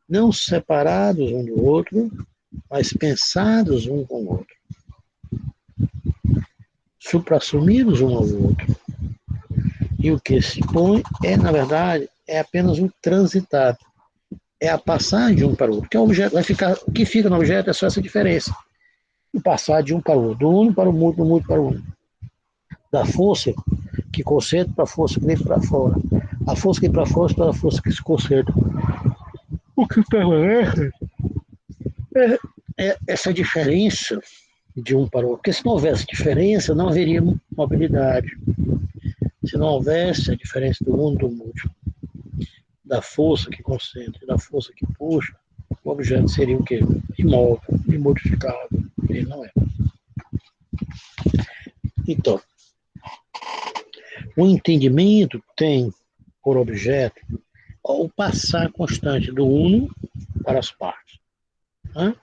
Não separados um do outro, mas pensados um com o outro. Suprassumidos um ao outro. E o que se põe na verdade, é apenas um transitar. É a passagem de um para o outro. Que o objeto vai ficar, o que fica no objeto é só essa diferença. O passar de um para o outro, do uno para o múltiplo, do múltiplo para o uno. Da força que concentra para a força que vem para fora. A força que vem para fora para a força que se concentra. O que permanece é essa diferença de um para o outro. Porque se não houvesse diferença, não haveria mobilidade. Se não houvesse a diferença do uno do múltiplo, da força que concentra, da força que puxa, o objeto seria o quê? Imóvel, imodificável. Ele não é. Então, o entendimento tem por objeto o passar constante do uno para as partes, né?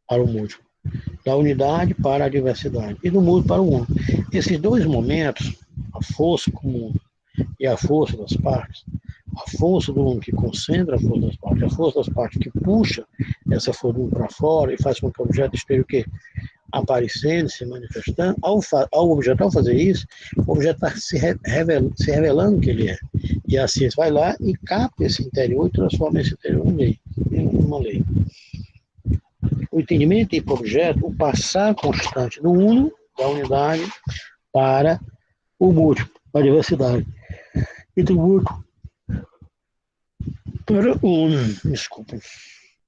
Para o múltiplo, da unidade para a diversidade e do múltiplo para o uno. Esses dois momentos, a força comum e a força das partes, a força do uno que concentra a força das partes, a força das partes que puxa essa força do uno para fora e faz com que o objeto esteja o quê? Aparecendo, se manifestando. Ao objeto, ao fazer isso, o objeto está se revelando o que ele é. E a ciência vai lá e capta esse interior e transforma esse interior em uma lei. O entendimento tem por objeto o passar constante do uno, da unidade, para o múltiplo, para a diversidade. E do múltiplo para o uno. Desculpa.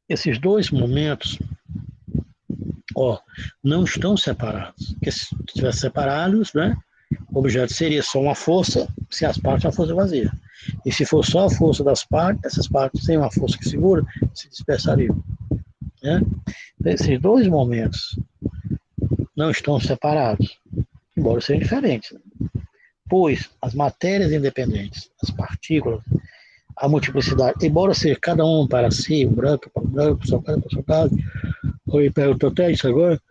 Esses dois momentos não estão separados. Porque se estivessem separados, né, o objeto seria só uma força, se as partes são uma força vazia. E se for só a força das partes, essas partes sem uma força que segura, se dispersariam. Né? Esses dois momentos não estão separados, embora sejam diferentes. Né? Pois as matérias independentes, as partículas, a multiplicidade, embora seja cada um para si, o branco para o branco, o salgado para o salgado, eu pergunto até isso agora,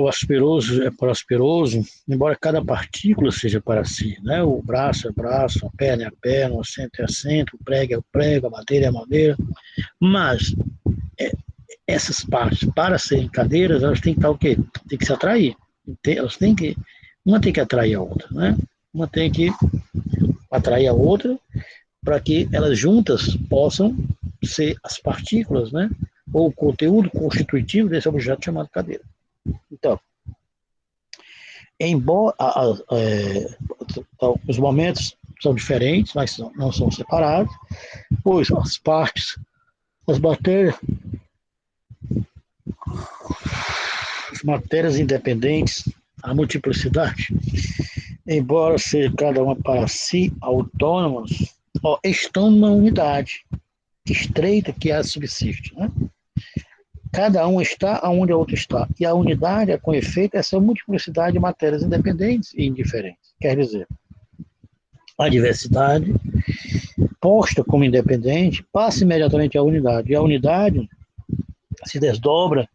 o asperoso é para o asperoso, embora cada partícula seja para si, né? O braço é braço, a perna é a perna, o assento é assento, o prego é o prego, a madeira é a madeira, mas essas partes, para serem cadeiras, elas têm que estar o quê? Tem que se atrair, elas têm que, uma tem que atrair a outra, né? Uma tem que atrair a outra para que elas juntas possam ser as partículas, né? Ou o conteúdo constitutivo desse objeto chamado cadeira. Então, embora os momentos são diferentes, mas não são separados, pois as partes, as matérias independentes, a multiplicidade, embora seja cada uma para si autônomas, estão numa unidade estreita que as subsiste, né? Cada um está onde a outra está. E a unidade é com efeito essa multiplicidade de matérias independentes e indiferentes. Quer dizer, a diversidade, posta como independente, passa imediatamente à unidade. E a unidade se desdobra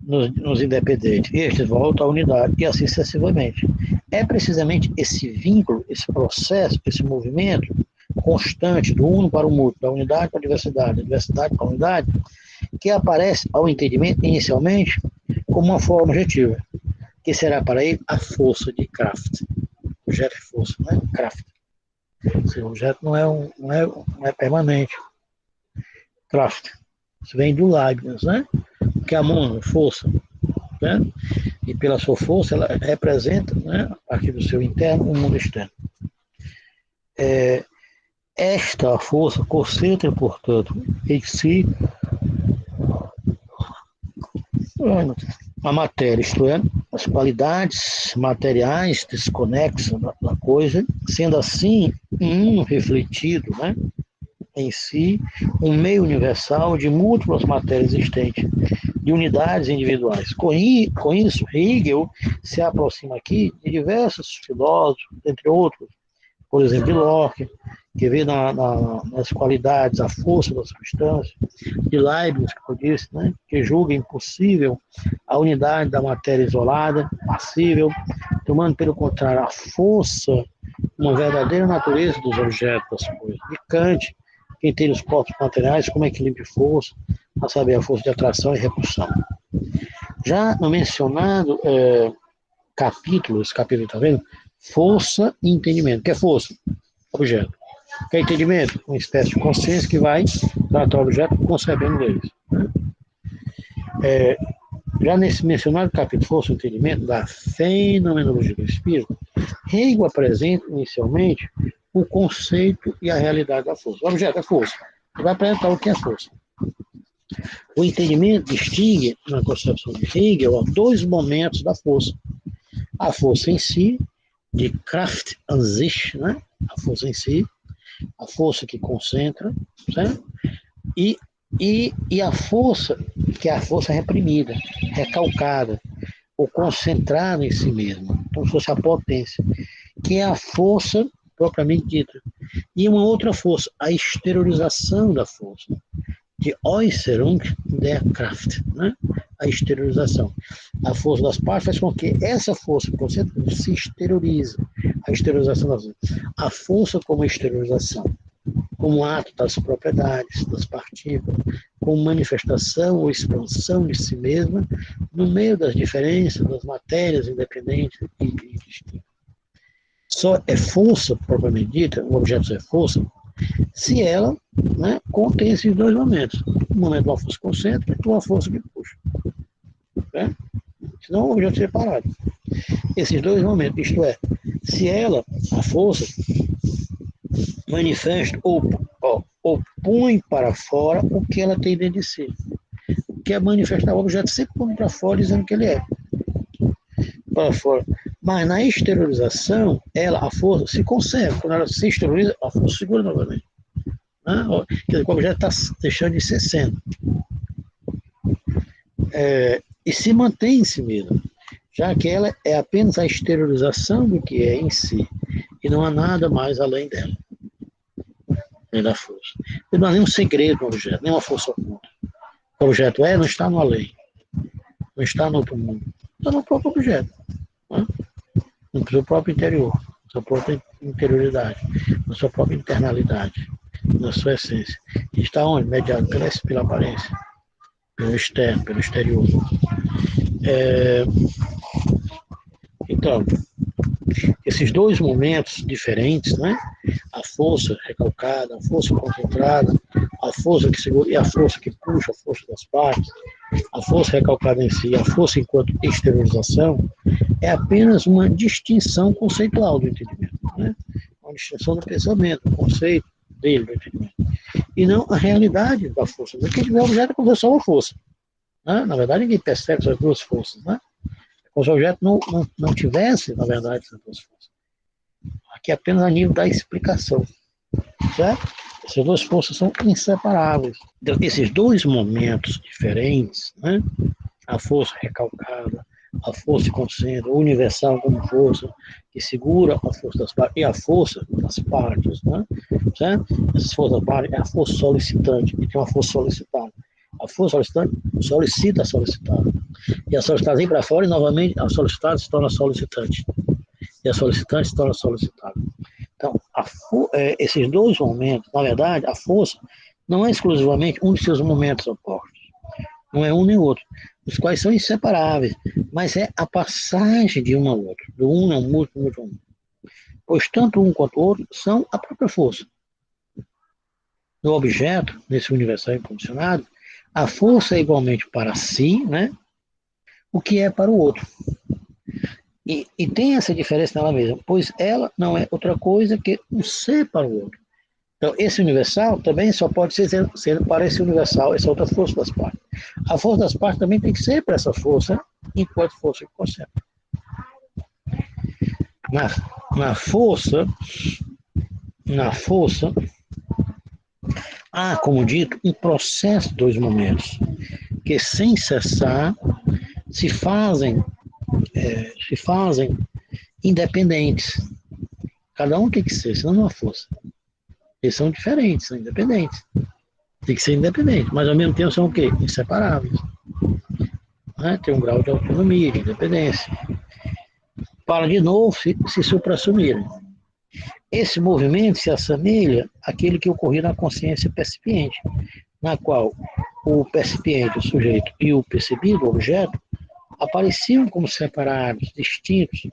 nos independentes. E estes voltam à unidade. E assim sucessivamente. É precisamente esse vínculo, esse processo, esse movimento constante do uno para o múltiplo, da unidade para a diversidade, da diversidade para a unidade, que aparece ao entendimento inicialmente como uma forma objetiva, que será para ele a força de Kraft. O objeto é força, não é Kraft. O objeto não é permanente. Kraft. Isso vem do Leibniz, né? Que é a mão, força. Né? E pela sua força, ela representa, né, a partir do seu interno, o mundo externo. Esta força concentra, portanto, em si a matéria, isto é, as qualidades materiais desconexas da coisa, sendo assim refletido, né, em si um meio universal de múltiplas matérias existentes, de unidades individuais. Com isso, Hegel se aproxima aqui de diversos filósofos, entre outros, por exemplo, de Locke, que vê nas qualidades a força da substância, de Leibniz, que eu disse, né, que julga impossível a unidade da matéria isolada, passível, tomando pelo contrário a força, uma verdadeira natureza dos objetos das coisas. De Kant, que entende os corpos materiais como equilíbrio de força, a saber, a força de atração e repulsão. Já no mencionado capítulo, esse capítulo está vendo? Força e entendimento. O que é força? Objeto. O que é entendimento? Uma espécie de consciência que vai tratar o objeto concebendo eles. Já nesse mencionado capítulo, força e entendimento da fenomenologia do espírito, Hegel apresenta inicialmente o conceito e a realidade da força. O objeto é força. Ele vai apresentar o que é força. O entendimento distingue, na concepção de Hegel, dois momentos da força. A força em si, de Kraft an sich, né? A força em si, a força que concentra, certo? E a força, que é a força reprimida, recalcada, ou concentrada em si mesma, como se fosse a potência, que é a força propriamente dita. E uma outra força, a exteriorização da força, de Äußerung der Kraft, né? A exteriorização. A força das partes faz com que essa força que concentra se exteriorize. A exteriorização da força. A força como exteriorização, como ato das propriedades, das partículas, como manifestação ou expansão de si mesma, no meio das diferenças das matérias independentes e distintas. Só é força, propriamente dita, o objeto só é força, se ela, né, contém esses dois momentos. O momento da força concêntrica e uma força que puxa. Né? Senão o objeto seria parado. Esses dois momentos, isto é, se ela, a força, manifesta ou põe para fora o que ela tem dentro de si. O que é manifestar o objeto sempre põe para fora dizendo que ele é. Para fora. Mas na exteriorização, a força se conserva. Quando ela se exterioriza, a força segura novamente. Né? Quer dizer, o objeto está deixando de ser sendo. E se mantém em si mesmo, já que ela é apenas a exteriorização do que é em si, e não há nada mais além dela, além da força. E não há nenhum segredo no objeto, nenhuma força oculta. O objeto não está no além, não está no outro mundo, está no próprio objeto, né? No seu próprio interior, na sua própria interioridade, na sua própria internalidade, na sua essência. E está onde? Mediado pela aparência, pelo externo, pelo exterior. Então, esses dois momentos diferentes, né? A força recalcada, a força concentrada, a força que segura e a força que puxa, a força das partes, a força recalcada em si, a força enquanto exteriorização, é apenas uma distinção conceitual do entendimento, né? Uma distinção do pensamento, do conceito dele, do entendimento. E não a realidade da força. Porque o objeto é como se fosse uma força. Né? Na verdade, ninguém percebe essas duas forças, né? Como se o objeto não tivesse, na verdade, essas duas forças. Aqui é apenas a nível da explicação, certo? Essas duas forças são inseparáveis. Então, esses dois momentos diferentes, né? A força recalcada, a força consciente, o universal como força que segura a força das partes e a força das partes, né? Certo? Essas forças das partes é a força solicitante e tem uma força solicitada. A força solicitante solicita a solicitada. E a solicitada vem para fora e novamente a solicitada se torna solicitante. E a solicitante se torna solicitada. Então, esses dois momentos, na verdade, a força não é exclusivamente um de seus momentos opostos. Não é um nem outro. Os quais são inseparáveis. Mas é a passagem de um ao outro. Do um ao múltiplo, múltiplo ao um. Pois tanto um quanto o outro são a própria força. No objeto, nesse universal incondicionado, a força é igualmente para si, né? O que é para o outro. E tem essa diferença nela mesma, pois ela não é outra coisa que um ser para o outro. Então, esse universal também só pode ser para esse universal, essa outra força das partes. A força das partes também tem que ser para essa força, enquanto força que concentra. Na força, há, como dito, um processo de dois momentos, que sem cessar se fazem independentes. Cada um tem que ser, senão não há força. Eles são diferentes, são independentes. Tem que ser independente, mas ao mesmo tempo são o quê? Inseparáveis. Né? Tem um grau de autonomia, de independência. Para de novo se supra-assumirem. Esse movimento se assemelha àquele que ocorria na consciência percipiente, na qual o percipiente, o sujeito, e o percebido, o objeto, apareciam como separados, distintos,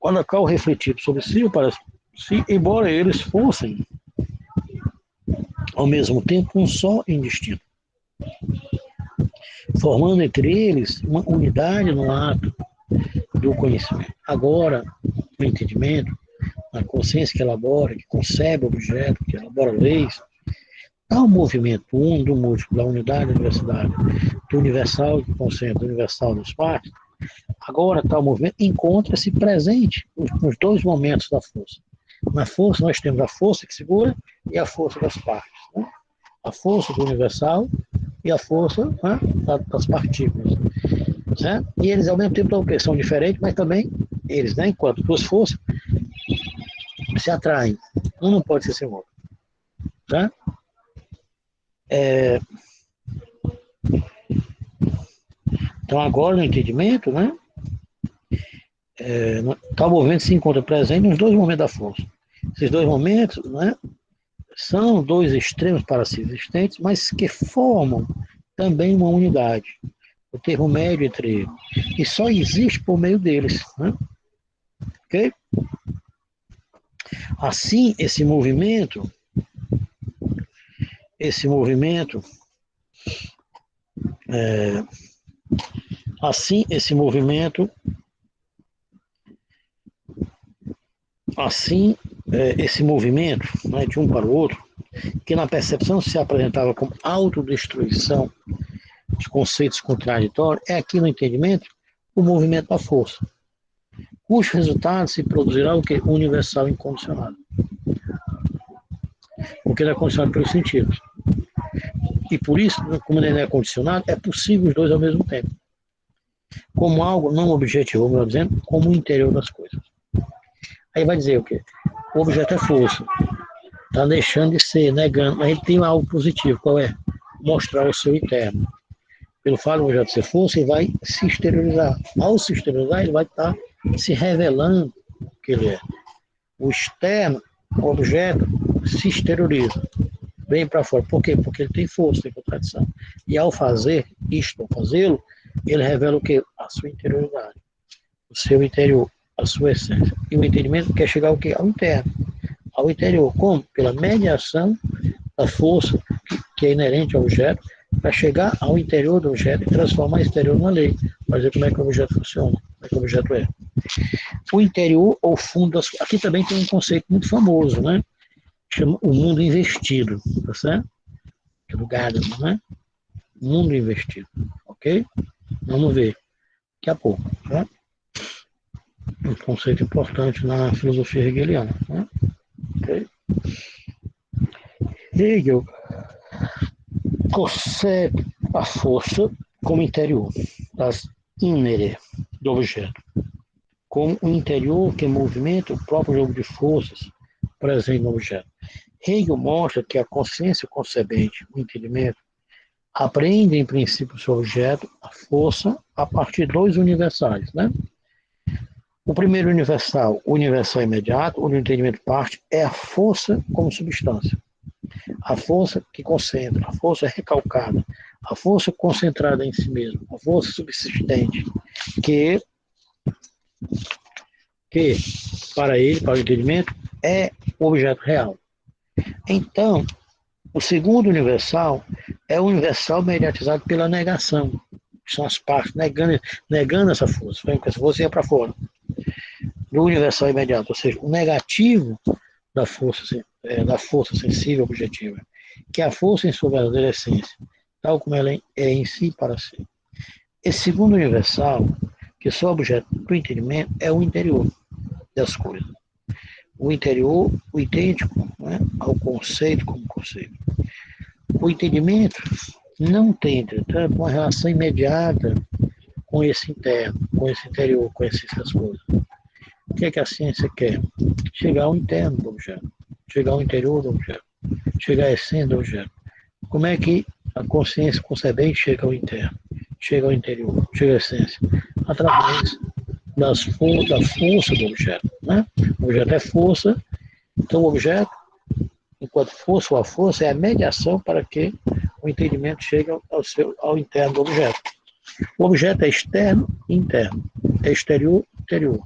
quando a qual refletido sobre si ou para si, embora eles fossem, ao mesmo tempo, um só e indistinto, formando entre eles uma unidade no ato do conhecimento. Agora, o entendimento, a consciência que elabora, que concebe o objeto, que elabora leis, tal movimento do múltiplo, da unidade da diversidade, do universal que concentra, do universal das partes, agora tal movimento encontra-se presente nos dois momentos da força. Na força nós temos a força que segura e a força das partes. Né? A força do universal e a força, né, das partículas. Certo? E eles ao mesmo tempo são diferentes, mas também eles, né, enquanto duas forças, se atraem. Um não pode ser sem o outro. Certo? Então agora no entendimento, né, tal movimento se encontra presente nos dois momentos da força. Esses dois momentos, né, são dois extremos para si existentes, mas que formam também uma unidade, o termo médio entre eles, e só existe por meio deles. Né? Ok? Assim, esse movimento, né, de um para o outro, que na percepção se apresentava como autodestruição de conceitos contraditórios, é aqui no entendimento o movimento da força, cujo resultado se produzirá o que? Universal incondicionado. Porque ele é condicionado pelos sentidos. E por isso, como ele é condicionado, é possível os dois ao mesmo tempo. Como algo não objetivo, melhor dizendo, como o interior das coisas. Aí vai dizer o quê? O objeto é força. Está deixando de ser, negando, mas ele tem algo positivo. Qual é? Mostrar o seu interno. Pelo fato do objeto ser força, ele vai se exteriorizar. Ao se exteriorizar, ele vai estar se revelando o que ele é. O externo, o objeto, se exterioriza. Vem para fora. Por quê? Porque ele tem força, tem contradição. E ao fazer isto, ao fazê-lo, ele revela o quê? A sua interioridade. O seu interior, a sua essência. E o entendimento quer chegar ao quê? Ao interno. Ao interior. Como? Pela mediação da força que é inerente ao objeto, para chegar ao interior do objeto e transformar esse interior na lei, para ver como é que o objeto funciona, como é que o objeto é. O interior ou fundo das coisas. Aqui também tem um conceito muito famoso, né? Chama o mundo investido, tá certo? Que é do Gadamer, né? Mundo investido, ok? Vamos ver daqui a pouco, tá? Um conceito importante na filosofia hegeliana, né? Ok? Hegel concebe a força como interior, das inere do objeto, como um interior que movimenta o próprio jogo de forças presente no objeto. Hegel mostra que a consciência concebente, o entendimento, apreende em princípio o seu objeto, a força, a partir de dois universais, né? O primeiro universal, o universal imediato, onde o entendimento parte, é a força como substância. A força que concentra, a força recalcada, a força concentrada em si mesmo, a força subsistente, que para ele, para o entendimento, é o objeto real. Então, o segundo universal é o universal mediatizado pela negação, que são as partes negando essa força, essa força ia para fora. Do universal imediato, ou seja, o negativo da força sensível objetiva, que é a força em sua verdadeira essência, tal como ela é em si para si. Esse segundo universal, que só é objeto do entendimento, é o interior das coisas. O interior, o idêntico, né, ao conceito como conceito. O entendimento não tem, entretanto, uma relação imediata com esse interno, com esse interior, com essas coisas. O que é que a ciência quer? Chegar ao interno do objeto, chegar ao interior do objeto, chegar à essência do objeto. Como é que a consciência concebente chega ao interno, chega ao interior, chega à essência? Através da força do objeto. Né? O objeto é força, então o objeto, enquanto força ou a força, é a mediação para que o entendimento chegue ao interno do objeto. O objeto é externo e interno, é exterior e interior.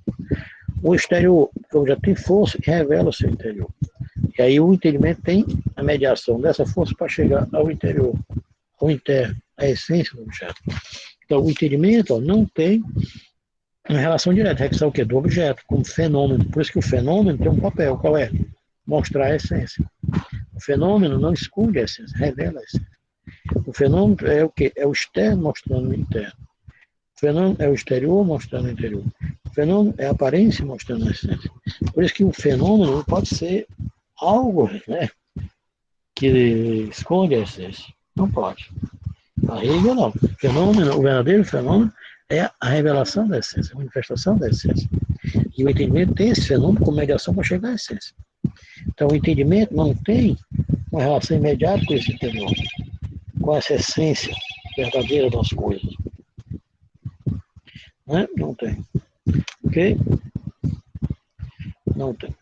O exterior, o objeto tem força que revela o seu interior. E aí o entendimento tem a mediação dessa força para chegar ao interior, ao interno, à essência do objeto. Então o entendimento não tem uma relação direta, que é o quê? Do objeto, como fenômeno. Por isso que o fenômeno tem um papel, qual é? Mostrar a essência. O fenômeno não esconde a essência, revela a essência. O fenômeno é o quê? É o externo mostrando o interno. O fenômeno é o exterior mostrando o interior. O fenômeno é a aparência mostrando a essência. Por isso que o fenômeno não pode ser algo, né, que esconde a essência. Não pode. A Hegel não. O fenômeno, o verdadeiro fenômeno é a revelação da essência, a manifestação da essência. E o entendimento tem esse fenômeno como mediação para chegar à essência. Então o entendimento não tem uma relação imediata com esse interior, com essa essência verdadeira das coisas. Né? Não tem. Ok? Não tem.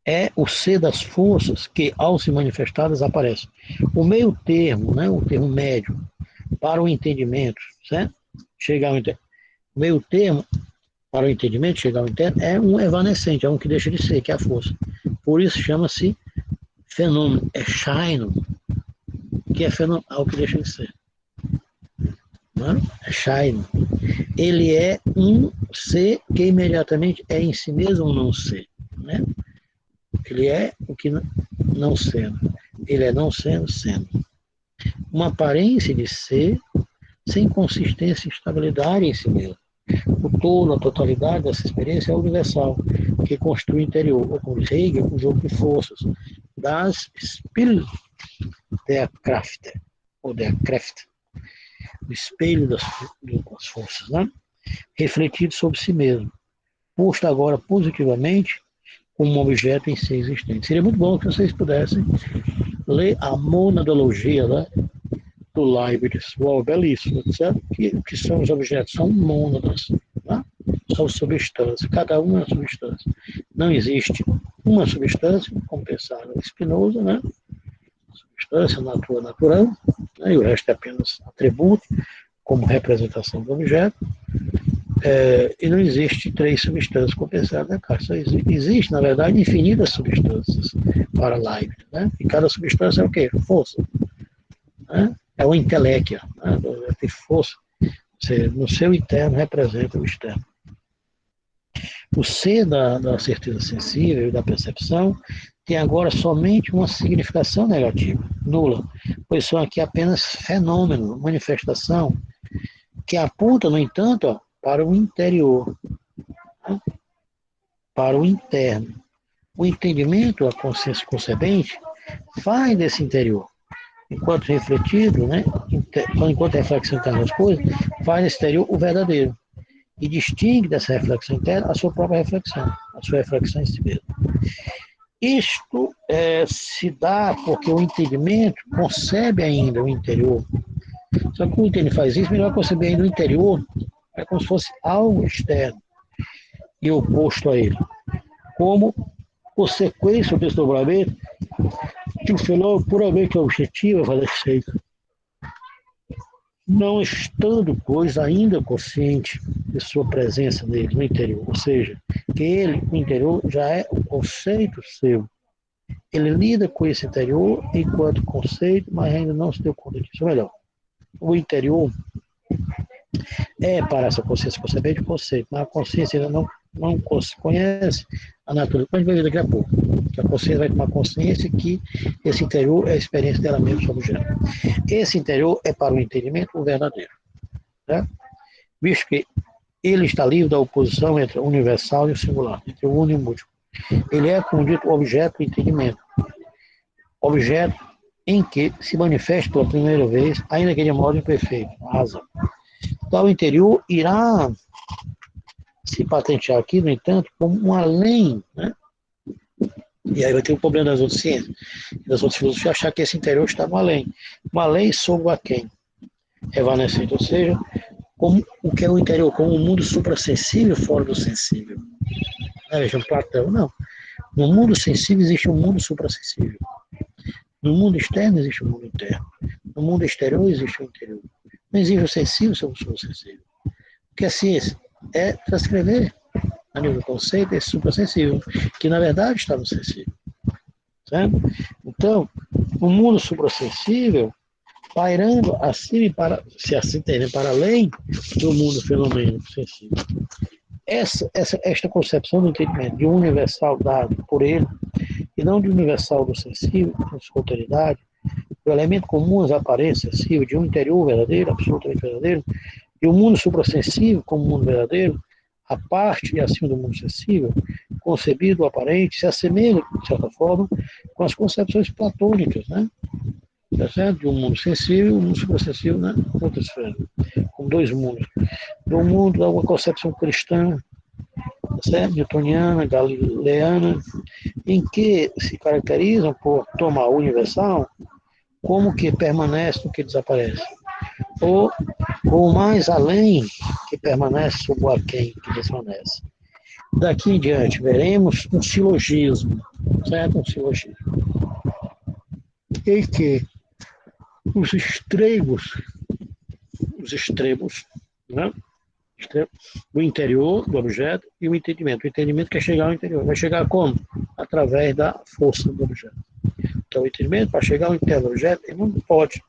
É o ser das forças que, ao se manifestar, desaparece. O meio termo, né, o termo médio, para o entendimento, certo? Chegar ao interno. O meio termo, para o entendimento, chegar ao interno, é um evanescente, é um que deixa de ser, que é a força. Por isso chama-se fenômeno, é Schein, que é fenômeno, algo que deixa de ser. Né? É Schein. Ele é um ser que imediatamente é em si mesmo um não ser. Né? Ele é o que não sendo. Ele é não sendo, sendo. Uma aparência de ser sem consistência e estabilidade em si mesmo. O todo, a totalidade dessa experiência é universal, que constitui o interior, ou como diz Hegel, um jogo de forças, das Spiel der Kraft, ou der Kraft, o espelho das forças, né? Refletido sobre si mesmo, posto agora positivamente como um objeto em si existente. Seria muito bom que vocês pudessem ler a monadologia, né, do Leibniz, belíssimo, certo? Que são os objetos, são mônadas, né? São substâncias, cada uma é uma substância. Não existe uma substância, como pensava Spinoza, né? Substância, natural, né? E o resto é apenas atributo, como representação do objeto. E não existe três substâncias, como pensava Descartes. Existe, na verdade, infinitas substâncias para Leibniz, né? E cada substância é o quê? Força. Né? É o intelectia, né? Tem força. No seu interno representa o externo. O ser da certeza sensível e da percepção tem agora somente uma significação negativa, nula, pois são aqui apenas fenômeno, manifestação, que aponta, no entanto, para o interior. Né? para o interno. O entendimento, a consciência concebente, faz desse interior. Enquanto refletido, né, enquanto reflexão interna das coisas, faz desse interior o verdadeiro. E distingue dessa reflexão interna a sua própria reflexão, a sua reflexão em si mesmo. Isto se dá porque o entendimento concebe ainda o interior. Só que quando o entendimento faz isso, ele vai conceber ainda o interior, é como se fosse algo externo e oposto a ele. Como consequência do desdobramento que o fenômeno puramente objetivo vai fazer, não estando, pois, ainda consciente de sua presença nele, no interior. Ou seja, que ele, o interior, já é o conceito seu. Ele lida com esse interior enquanto conceito, mas ainda não se deu conta disso. Ou melhor, o interior é para essa consciência concebente o conceito, mas a consciência ainda não conhece a natureza. A gente vai ver daqui a pouco. Que a consciência vai tomar consciência que esse interior é a experiência dela mesma sobre o gênero. Esse interior é para o entendimento o verdadeiro. Né? Visto que ele está livre da oposição entre o universal e o singular, entre o uno e o múltiplo. Ele é, como dito, o objeto do entendimento. Objeto em que se manifesta pela primeira vez, ainda que de modo imperfeito, a razão. Tal interior irá se patentear aqui, no entanto, como um além, né? E aí vai ter o problema das outras ciências, das outras filosofias, achar que esse interior está no além. Um além sobre a quem? Evanescente, ou seja, como o que é o interior, como um mundo suprassensível fora do sensível. Vejam, Platão, não. No mundo sensível existe um mundo suprassensível. No mundo externo existe um mundo interno. No mundo exterior existe o interior. Não existe o sensível sobre o suprassensível. O que é ciência? É transcrever a nível do conceito esse suprassensível, que na verdade está no sensível. Certo? Então, o mundo suprassensível, pairando acima e para, se assim entender, para além do mundo fenomênico sensível. Esta concepção do entendimento de um universal dado por ele, e não de universal do sensível, com sua autoridade, o elemento comum às aparências sensíveis de um interior verdadeiro, absolutamente verdadeiro, e o mundo suprassensível como mundo verdadeiro, a parte e acima do mundo sensível, concebido aparente, se assemelha, de certa forma, com as concepções platônicas, né? Tá certo? De um mundo sensível e um mundo suprassensível, né? Outra esfera, com dois mundos. Do mundo da uma concepção cristã, certo? Newtoniana, galileana, em que se caracterizam por tomar o universal como que permanece do que desaparece. Ou mais além, que permanece sob o aquém que desvanece. Daqui em diante, veremos um silogismo, certo? Um silogismo. Em que os extremos, né? Do interior do objeto e o entendimento. O entendimento quer chegar ao interior. Vai chegar como? Através da força do objeto. Então, o entendimento, para chegar ao interno do objeto, ele não pode.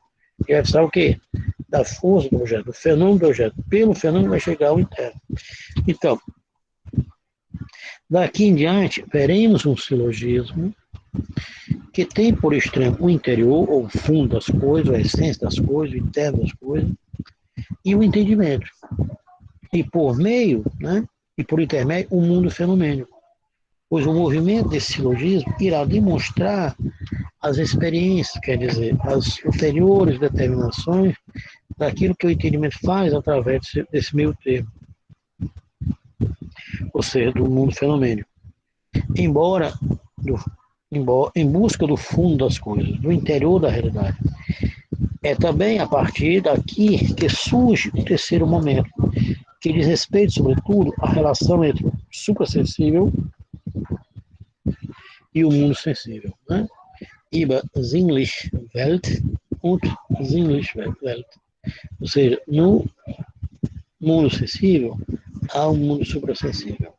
Ele vai precisar o quê? Da força do objeto, do fenômeno do objeto. Pelo fenômeno vai chegar ao interno. Então, daqui em diante, veremos um silogismo que tem por extremo o interior, ou o fundo das coisas, a essência das coisas, o interno das coisas, e o entendimento. E por meio, né, e por intermédio, o mundo fenomênico. Pois o movimento desse silogismo irá demonstrar as experiências, quer dizer, as ulteriores determinações daquilo que o entendimento faz através desse meio termo, ou seja, do mundo fenomênico. Em busca do fundo das coisas, do interior da realidade. É também a partir daqui que surge o terceiro momento, que diz respeito, sobretudo, à relação entre o suprassensível e o mundo sensível. Né? Über Sinnliche Welt und Sinnliche Welt. Ou seja, no mundo sensível há um mundo suprassensível.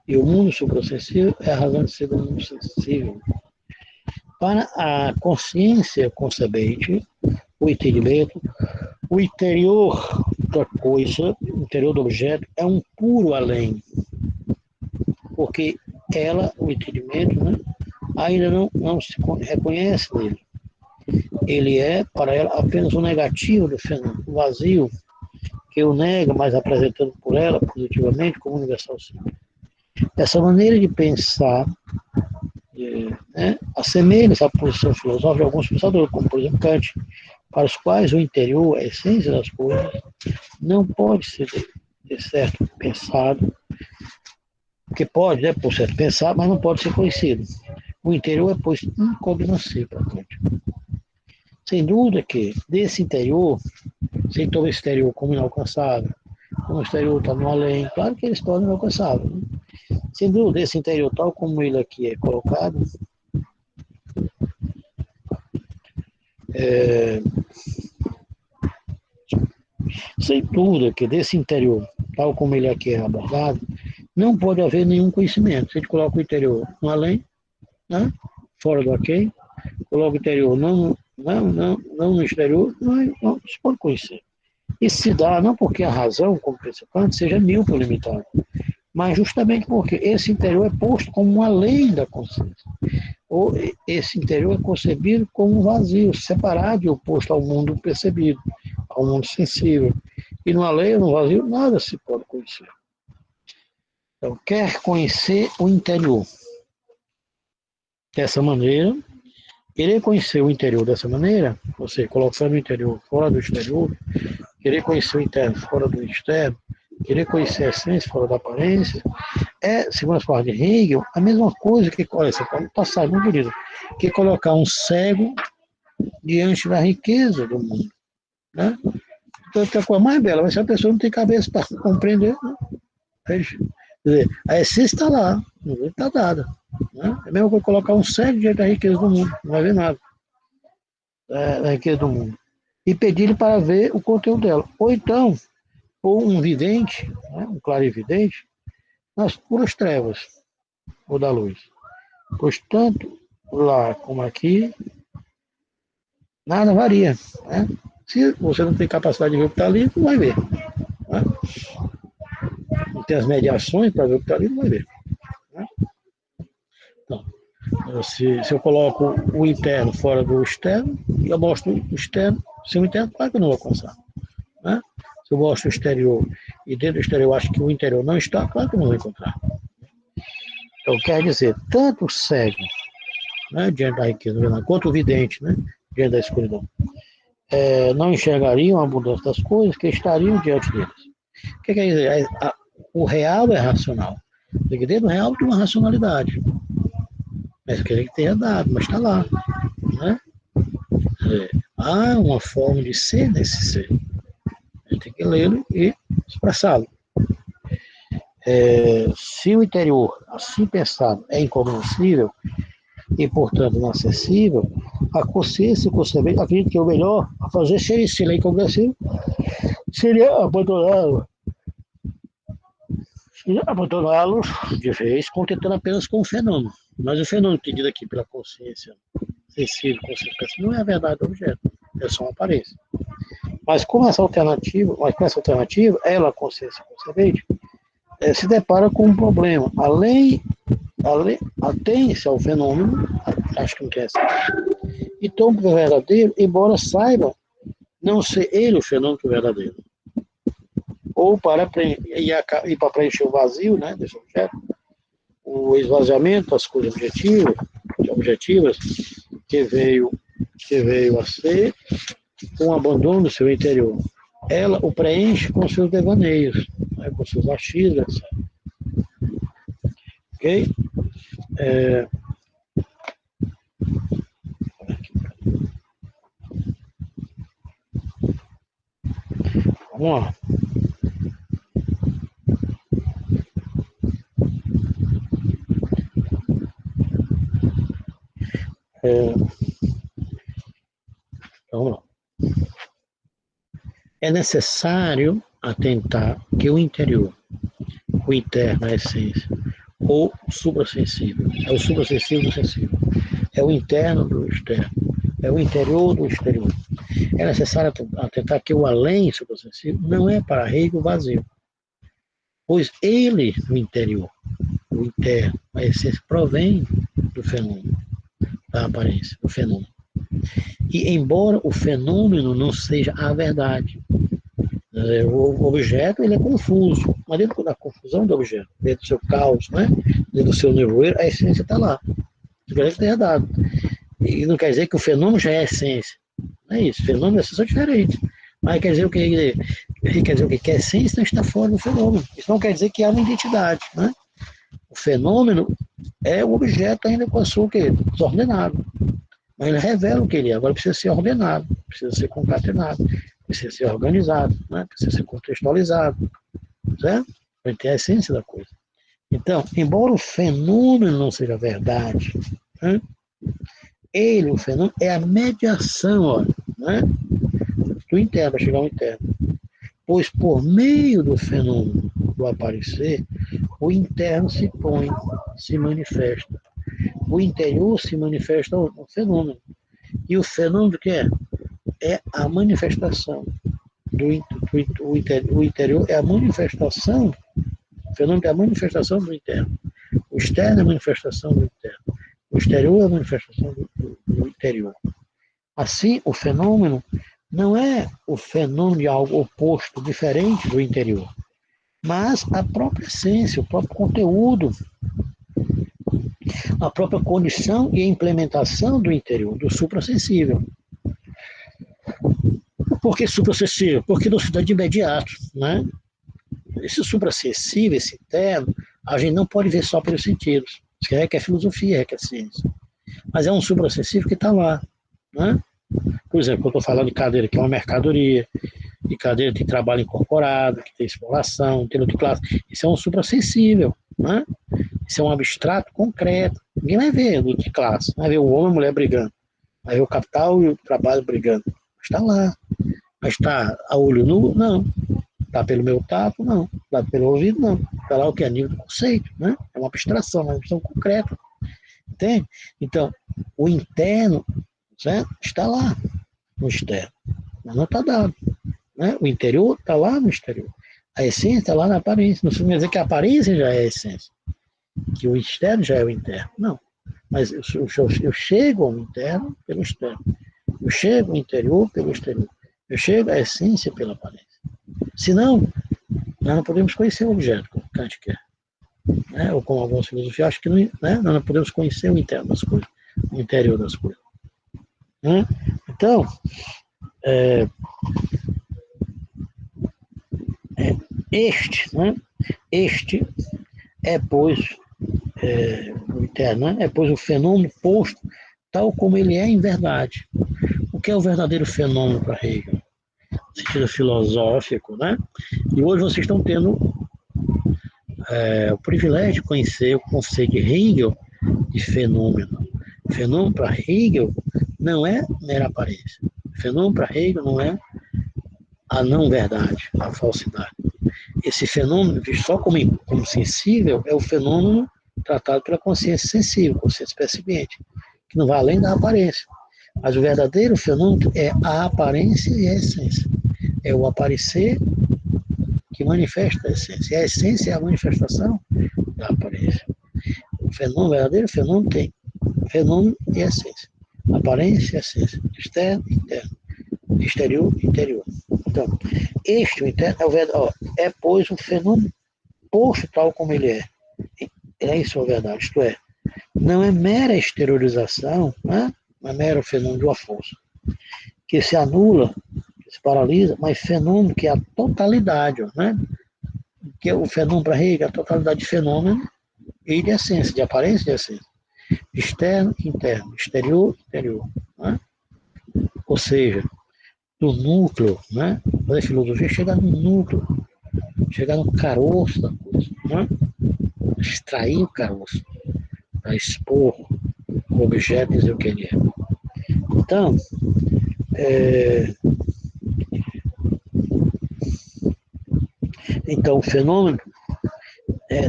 E o mundo suprassensível é a razão de ser do mundo sensível. Para a consciência concebente, o entendimento, o interior da coisa, o interior do objeto, é um puro além. Porque ela, o entendimento, né, ainda não se reconhece nele. Ele é, para ela, apenas um negativo do fenômeno, um vazio, que o nega, mas apresentando por ela, positivamente, como universal simples. Essa maneira de pensar assemelha-se à posição filosófica de alguns pensadores, como, por exemplo, Kant, para os quais o interior, a essência das coisas, não pode ser, de certo, pensado, porque pode, por certo, pensar, mas não pode ser conhecido. O interior é, pois, incognoscível para Kant. Sem dúvida que, desse interior, sem todo esse exterior como inalcançável, como o exterior está no além, claro que ele se torna inalcançável. Né? Sem dúvida, esse interior, tal como ele aqui é colocado, sem dúvida que desse interior, tal como ele aqui é abordado, não pode haver nenhum conhecimento. Se a gente coloca o interior no além, né, fora do aqui, coloca o interior não no exterior, não se pode conhecer. Isso se dá não porque a razão, como pensa Kant, seja míope limitada, mas justamente porque esse interior é posto como um além da consciência. Ou esse interior é concebido como um vazio, separado e oposto ao mundo percebido, ao mundo sensível. E no além, no vazio, nada se pode conhecer. Então, quer conhecer o interior dessa maneira, querer conhecer o interior dessa maneira, você colocando o interior fora do exterior, querer conhecer o interno fora do externo, querer conhecer a essência fora da aparência, segundo as palavras de Hegel, a mesma coisa que, olha, essa passagem muito bonita, que colocar um cego diante da riqueza do mundo. Né? Então, a coisa mais bela, mas se a pessoa não tem cabeça para compreender, né? Quer dizer, a essência está lá, está dada. Né? É mesmo que eu colocar um cego diante da riqueza do mundo, não vai ver nada da riqueza do mundo. E pedir-lhe para ver o conteúdo dela. Ou então, ou um vidente, né? Um clarividente, nas puras trevas, ou da luz. Pois tanto lá como aqui, nada varia. Né? Se você não tem capacidade de ver o que está ali, não vai ver. Né? Não tem as mediações para ver o que está ali, não vai ver. Né? Então, se eu coloco o interno fora do externo, e eu mostro o externo, sem o interno, claro que eu não vou alcançar. Né? Se eu mostro o exterior e dentro do exterior eu acho que o interior não está, claro que eu não vou encontrar. Então, quer dizer, tanto o cego, né, diante da riqueza, quanto o vidente, né, diante da escuridão, não enxergariam a abundância das coisas que estariam diante deles. O que quer dizer? O real é racional. Porque dentro do real tem uma racionalidade. Mas quer dizer que tenha dado, mas está lá. Né? Há uma forma de ser nesse ser. A gente tem que lê-lo e expressá-lo. Se o interior, assim pensado, é incognoscível e, portanto, inacessível, a consciência concebente, acredito que o melhor a fazer seria, se ele é incognoscível, seria abandoná-los de vez, contentando apenas com o fenômeno. Mas o fenômeno entendido aqui pela consciência sensível, consciência, não é a verdade do objeto, é só uma aparência. Mas com essa alternativa, ela, a consciência concebente, se depara com um problema. Atém-se ao fenômeno, acho que não quer ser, e toma o verdadeiro, embora saiba não ser ele o fenômeno verdadeiro. Ou para preencher o vazio, né, desse objeto, o esvaziamento das coisas objetivas que veio a ser um abandono do seu interior. Ela o preenche com seus devaneios, né, com seus achismos, etc. Ok? Vamos lá. Vamos lá. É necessário atentar que o interior, o interno, a essência, ou suprassensível, é o suprassensível do sensível, é o interno do externo, é o interior do exterior. É necessário atentar que o além suprassensível não é para Hegel vazio, pois ele, no interior, o interno, a essência, provém do fenômeno, da aparência, do fenômeno. E embora o fenômeno não seja a verdade, O objeto, ele é confuso, mas dentro da confusão do objeto, dentro do seu caos, né? Dentro do seu nevoeiro, a essência está lá. Isso quer dizer que está errado. E não quer dizer que o fenômeno já é a essência. Não é isso. Fenômeno e essência são diferentes. Mas quer dizer o que? Quer dizer o quê? Que a essência não está fora do fenômeno. Isso não quer dizer que há uma identidade, né? O fenômeno é o objeto ainda com a sua, o quê? Desordenado. Mas ele revela o que ele é. Agora precisa ser ordenado, precisa ser concatenado, precisa ser organizado, né? Precisa ser contextualizado, certo? Para ter a essência da coisa. Então, embora o fenômeno não seja verdade, né? Ele, o fenômeno, é a mediação, olha, né? Do interno, para chegar ao interno. Pois por meio do fenômeno do aparecer, o interno se põe, se manifesta. O interior se manifesta no fenômeno. E o fenômeno que é? É a manifestação. O interior é a manifestação, o fenômeno é a manifestação do interno. O externo é a manifestação do interno. O exterior é a manifestação do interior. Assim, o fenômeno não é o fenômeno de algo oposto, diferente do interior, mas a própria essência, o próprio conteúdo, a própria condição e implementação do interior, do suprassensível. Por que suprassensível? Porque não se dá de imediato, né? Esse suprassensível, esse interno, a gente não pode ver só pelos sentidos. Isso requer filosofia, requer ciência. Mas é um suprassensível que está lá, né? Por exemplo, eu estou falando de cadeira que é uma mercadoria, de cadeira que tem trabalho incorporado, que tem exploração, tem outra classe. Isso é um suprassensível, né? Isso é um abstrato concreto. Ninguém vai ver de classe, vai ver o homem e a mulher brigando, vai ver o capital e o trabalho brigando. Está lá. Mas está a olho nu? Não. Está pelo meu tato? Não. Está pelo ouvido? Não. Está lá o que é nível do conceito, né? É uma abstração, uma abstração concreta. Entende? Então, o interno, certo? Está lá no externo, mas não está dado, né? O interior está lá no exterior. A essência está lá na aparência. Não quer dizer que a aparência já é a essência, que o externo já é o interno. Não. Mas eu chego ao interno pelo externo. Eu chego ao interior pelo exterior. Eu chego à essência pela aparência. Senão, nós não podemos conhecer o objeto, como Kant quer. Né? Ou como algumas filosofias acham que não, né? Nós não podemos conhecer o interno das coisas, o interior das coisas. Né? Então, né? Este é, pois, o interno, né? É, pois, o fenômeno posto tal como ele é em verdade. O que é o verdadeiro fenômeno para Hegel? No sentido filosófico, né? E hoje vocês estão tendo o privilégio de conhecer o conceito de Hegel de fenômeno. Fenômeno para Hegel não é mera aparência. Fenômeno para Hegel não é a não verdade, a falsidade. Esse fenômeno, visto só como sensível, é o fenômeno tratado pela consciência sensível, consciência percebente, que não vai além da aparência. Mas o verdadeiro fenômeno é a aparência e a essência. É o aparecer que manifesta a essência. E a essência é a manifestação da aparência. O verdadeiro fenômeno tem fenômeno e essência. Aparência e essência. Externo e interno. Exterior e interior. Então, o interno é o verdadeiro. É, pois, o fenômeno posto tal como ele é. É isso a verdade. Isto é, não é mera exteriorização, né? Não é mero fenômeno de uma força que se anula, que se paralisa, mas fenômeno que é a totalidade, né? Que é o fenômeno para Hegel, a totalidade de fenômeno e de essência, de aparência e de essência. Externo e interno, exterior e interior. Né? Ou seja, do núcleo, né? A filosofia chega no núcleo, chegar no caroço da coisa, né? Extrair o caroço, para expor o objeto e dizer o que ele é. Então, o fenômeno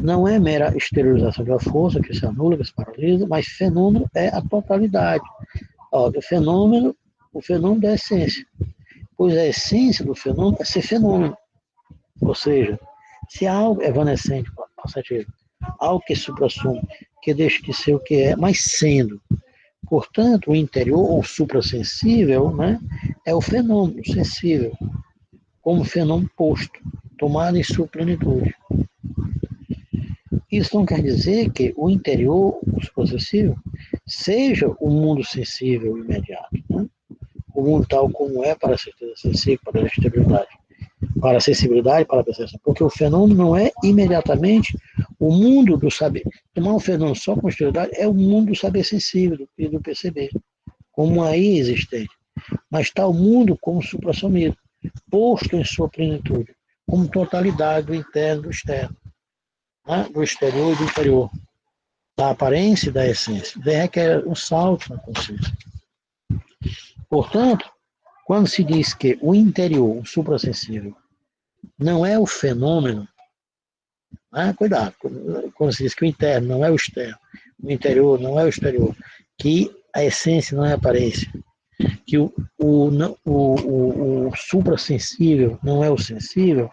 não é mera exteriorização de uma força que se anula, que se paralisa, mas fenômeno é a totalidade. O fenômeno da essência. Pois a essência do fenômeno é ser fenômeno. Ou seja, se há algo evanescente, algo que suprassume, que deixa de ser o que é, mas sendo. Portanto, o interior, ou suprassensível, né, é o fenômeno sensível, como fenômeno posto, tomado em sua plenitude. Isso não quer dizer que o interior, o suprassensível, seja o mundo sensível imediato, né? O mundo tal como é para a certeza sensível, para a estabilidade, para a sensibilidade, para a percepção, porque o fenômeno não é imediatamente o mundo do saber. Tomar um fenômeno só com estabilidade é o mundo do saber sensível e do perceber, como aí existente. Mas está o mundo como suprassumido, posto em sua plenitude, como totalidade do interno e do externo, né? Do exterior e do interior, da aparência e da essência. Daí requer um salto na consciência. Portanto, quando se diz que o interior, o suprassensível, não é o fenômeno, né? Cuidado, quando se diz que o interno não é o externo, o interior não é o exterior, que a essência não é a aparência, que o suprassensível não é o sensível,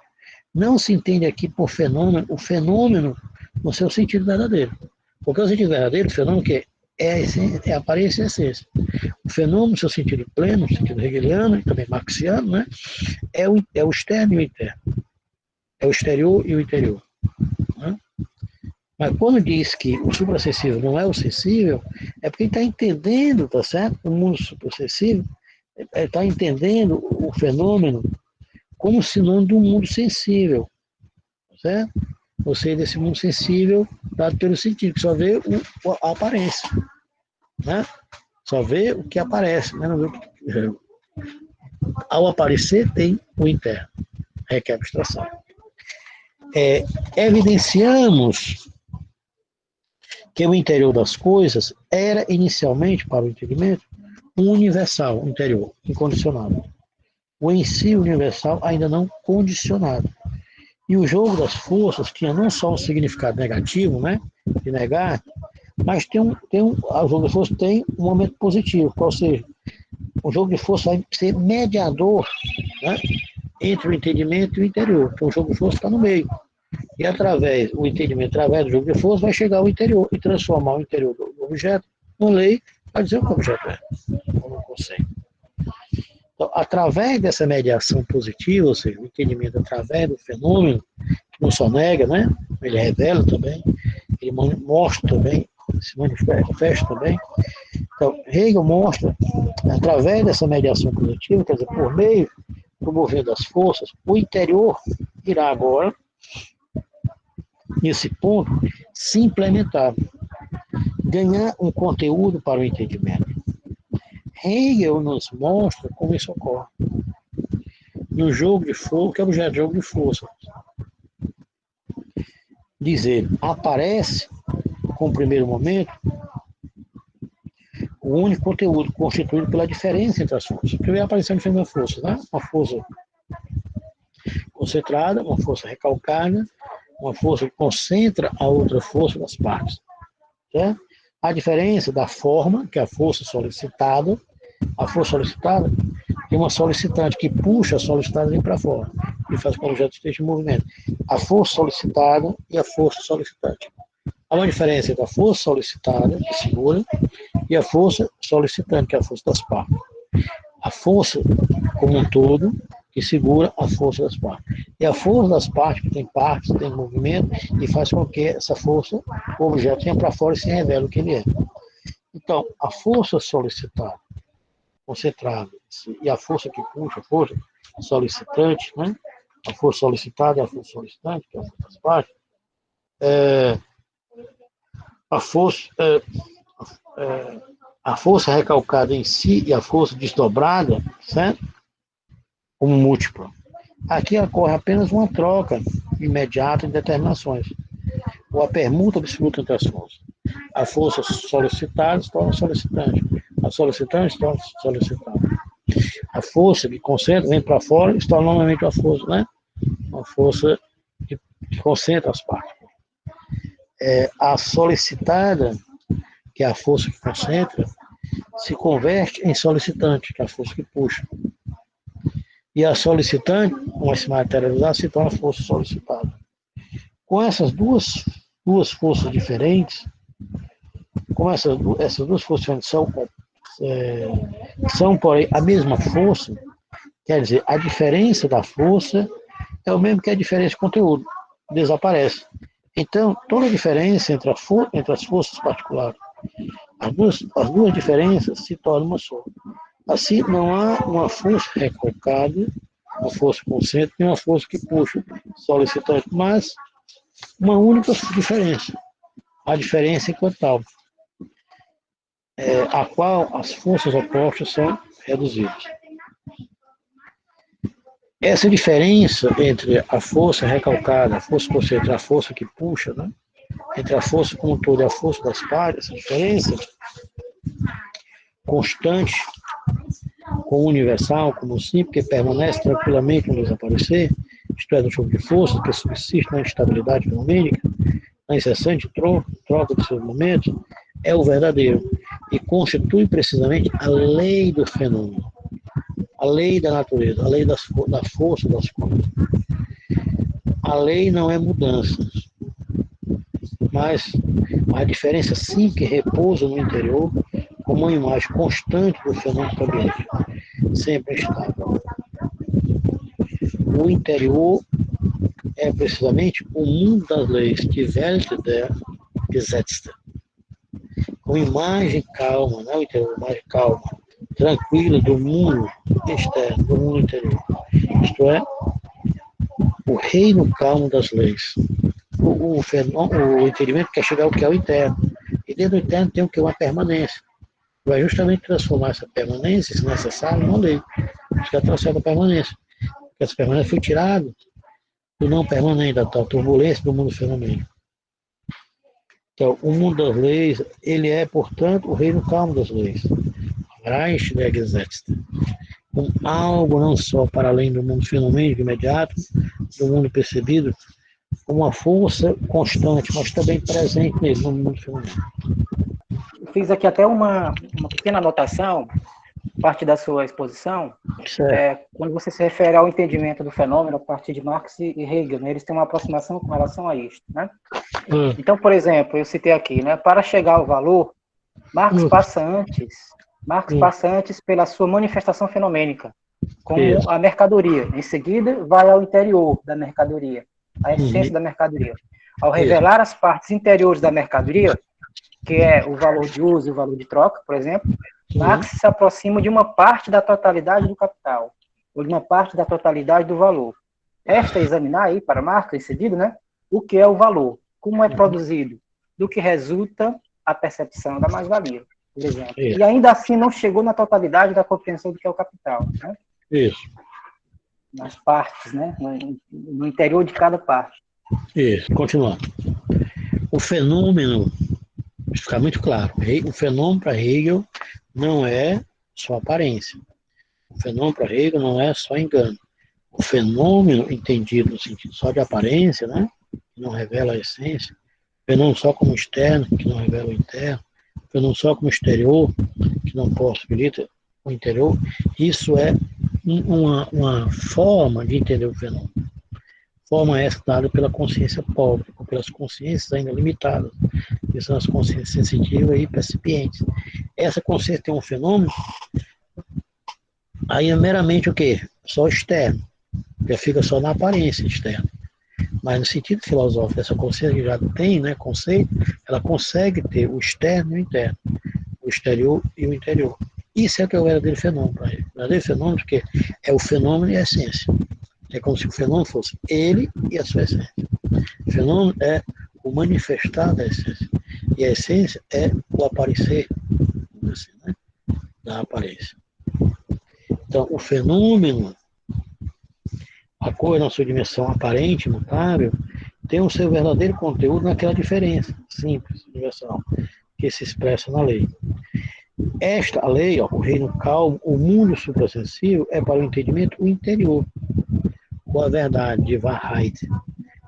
não se entende aqui por fenômeno, o fenômeno no seu sentido verdadeiro. Porque o sentido verdadeiro, o fenômeno que é a essência, é a aparência e a essência. O fenômeno, no seu sentido pleno, no sentido hegeliano e também marxiano, né, é o externo e o interno. É o exterior e o interior. Né? Mas quando diz que o suprassensível não é o sensível, é porque ele está entendendo, tá certo? O mundo suprassensível, ele está entendendo o fenômeno como sinônimo do mundo sensível, certo? Ou seja, desse mundo sensível dado pelo sentido, que só vê a aparência, né? Só vê o que aparece, né? Ao aparecer tem o interno, requer abstração. Evidenciamos que o interior das coisas era inicialmente, para o entendimento, um universal interior, incondicionado. O em si universal ainda não condicionado. E o jogo das forças tinha não só um significado negativo, né, de negar, mas o jogo de forças tem um momento positivo, ou seja, o jogo de forças vai ser mediador, né, entre o entendimento e o interior, porque o jogo de forças está no meio. E o entendimento através do jogo de forças vai chegar ao interior e transformar o interior do objeto numa lei para dizer o que o objeto é, como um conceito. Então, através dessa mediação positiva, ou seja, o entendimento através do fenômeno, que não só nega, né? Ele revela também, ele mostra também, se manifesta também. Então, Hegel mostra, através dessa mediação positiva, quer dizer, por meio do movimento das forças, o interior irá agora, nesse ponto, se implementar, ganhar um conteúdo para o entendimento. Hegel nos mostra como isso ocorre. No jogo de força, que é o objeto de jogo de força. Dizer, aparece, com o primeiro momento, o único conteúdo constituído pela diferença entre as forças. Porque vai aparecendo diferentes forças, né? Uma força concentrada, uma força recalcada, uma força que concentra a outra força das partes. Certo? A diferença da forma, que é a força solicitada tem uma solicitante que puxa a solicitada ali para fora e faz com que o objeto esteja em movimento. A força solicitada e a força solicitante. Há uma diferença entre a força solicitada, que segura, e a força solicitante, que é a força das partes. A força como um todo, que segura a força das partes. E a força das partes, que tem partes, tem movimento, e faz com que essa força, o objeto, venha para fora e se revele o que ele é. Então, a força solicitada, concentrada, e a força que puxa, a força solicitante, né? A força solicitada e a força solicitante, que é a força das partes, a força recalcada em si e a força desdobrada, certo? Como múltipla. Aqui ocorre apenas uma troca imediata de determinações, ou a permuta absoluta entre as forças. A força solicitada se torna solicitante, a solicitante se torna solicitada. A força que concentra vem para fora e se torna novamente uma força, né? Uma força que concentra as partes. A solicitada, que é a força que concentra, se converte em solicitante, que é a força que puxa. E a solicitante, com esse materializar, se torna a força solicitada. Com essas duas forças diferentes, como essas duas forças diferentes são, porém, a mesma força, Quer dizer, a diferença da força é o mesmo que a diferença de conteúdo, desaparece. Então, toda a diferença entre as forças particulares, as duas diferenças se tornam uma só. Assim, não há uma força recalcada, uma força concentrada, nem uma força que puxa solicitante, mas uma única diferença. A diferença enquanto tal, a qual as forças opostas são reduzidas. Essa diferença entre a força recalcada, a força concentrada, a força que puxa, né? Entre a força como um todo e a força das partes, essa diferença constante, como universal, como simples, que permanece tranquilamente no desaparecer, isto é, do jogo de forças, que subsiste na instabilidade fenomênica, na incessante troca de seus momentos, é o verdadeiro e constitui precisamente a lei do fenômeno, a lei da natureza, a lei da força das coisas. A lei não é mudanças, mas a diferença sim que repousa no interior como uma imagem constante do fenômeno cambiante, sempre estável. O interior é precisamente o mundo das leis, die Welt der Gesetze. Com imagem calma, não é o interior, imagem calma, tranquila do mundo externo, do mundo interior. Isto é, o reino calmo das leis. O entendimento quer chegar ao que é o interno. E dentro do interno tem o que? Uma permanência. Vai justamente transformar essa permanência, se necessário, numa lei. Isso que é a permanência. Porque essa permanência foi tirada do não permanente, da turbulência do mundo fenomênico. Então, o mundo das leis, ele é, portanto, o reino calmo das leis. Reich der Gesetze. Com algo não só para além do mundo fenomênico imediato, do mundo percebido, uma força constante, mas também presente nele, no mundo fenomênico. Fiz aqui até uma pequena anotação, parte da sua exposição, quando você se refere ao entendimento do fenômeno a partir de Marx e Hegel, né, eles têm uma aproximação com relação a isto, né? Então, por exemplo, eu citei aqui, né, para chegar ao valor, Marx passa antes pela sua manifestação fenomênica, como a mercadoria. Em seguida, vai ao interior da mercadoria, a essência da mercadoria. Ao revelar as partes interiores da mercadoria, que é o valor de uso e o valor de troca, por exemplo, Marx se aproxima de uma parte da totalidade do capital, ou de uma parte da totalidade do valor. Resta examinar aí, para Marx, em seguida, né, o que é o valor, como é produzido, do que resulta a percepção da mais-valia, por exemplo. E ainda assim não chegou na totalidade da compreensão do que é o capital. Né? Isso. Nas partes, né, no interior de cada parte. Isso, continuando. O fenômeno, ficar muito claro, o fenômeno para Hegel não é só aparência. O fenômeno para Hegel não é só engano. O fenômeno, entendido no sentido só de aparência, né, que não revela a essência, o fenômeno só como externo, que não revela o interno, o fenômeno só como exterior, que não possibilita o interior, isso é uma forma de entender o fenômeno. Forma essa dada pela consciência pobre, ou pelas consciências ainda limitadas, que são as consciências sensitivas e percipientes. Essa consciência tem um fenômeno, aí é meramente o quê? Só externo, já fica só na aparência externa. Mas no sentido filosófico dessa consciência que já tem, né, conceito, ela consegue ter o externo e o interno, o exterior e o interior. Isso é que é o verdadeiro fenômeno para ele. O verdadeiro fenômeno porque é o fenômeno e a essência. É como se o fenômeno fosse ele e a sua essência. O fenômeno é o manifestar da essência. E a essência é o aparecer, assim, né, da aparência. Então, o fenômeno, a coisa na sua dimensão aparente, imutável, tem o seu verdadeiro conteúdo naquela diferença simples, universal, que se expressa na lei. Esta lei, ó, o reino calmo, o mundo suprassensível, é para o entendimento o interior, com a verdade de Wahrheit,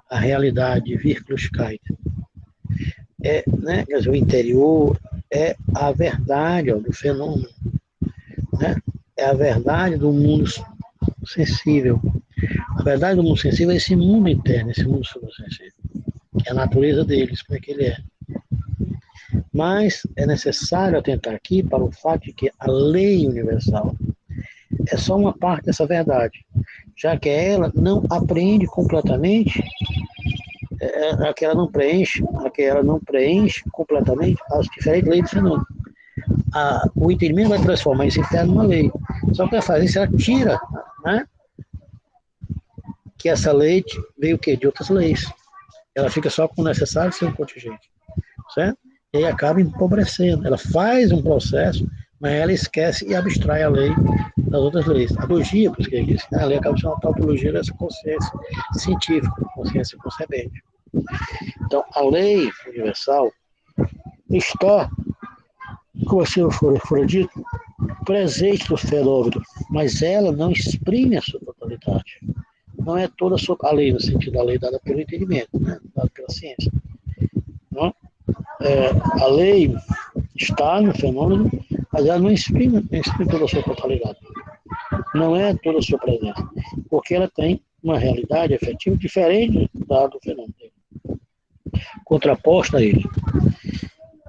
a realidade de Wirklichkeit. Né, quer dizer, o interior é a verdade, ó, do fenômeno, né? É a verdade do mundo sensível. A verdade do mundo sensível é esse mundo interno, esse mundo suprassensível, que é a natureza deles, como é que ele é. Mas é necessário atentar aqui para o fato de que a lei universal é só uma parte dessa verdade, já que ela não apreende completamente, que ela não preenche completamente as diferentes leis do fenômeno. O entendimento vai transformar esse termo numa lei. Só que ela faz isso, ela tira, né, que essa lei veio o quê? De outras leis. Ela fica só com o necessário e sem o contingente, certo? E aí acaba empobrecendo. Ela faz um processo, mas ela esquece e abstrai a lei das outras leis. A tautologia, por isso que ele disse, a lei acaba sendo uma tautologia dessa consciência científica, consciência concebente. Então, a lei universal está, como assim for dito, presente no fenômeno, mas ela não exprime a sua totalidade. Não é toda a lei, no sentido da lei dada pelo entendimento, né? Dada pela ciência. Não? A lei está no fenômeno, mas ela não exprime toda a sua totalidade. Não é toda a sua presença, porque ela tem uma realidade efetiva diferente da do fenômeno, contraposta a ele.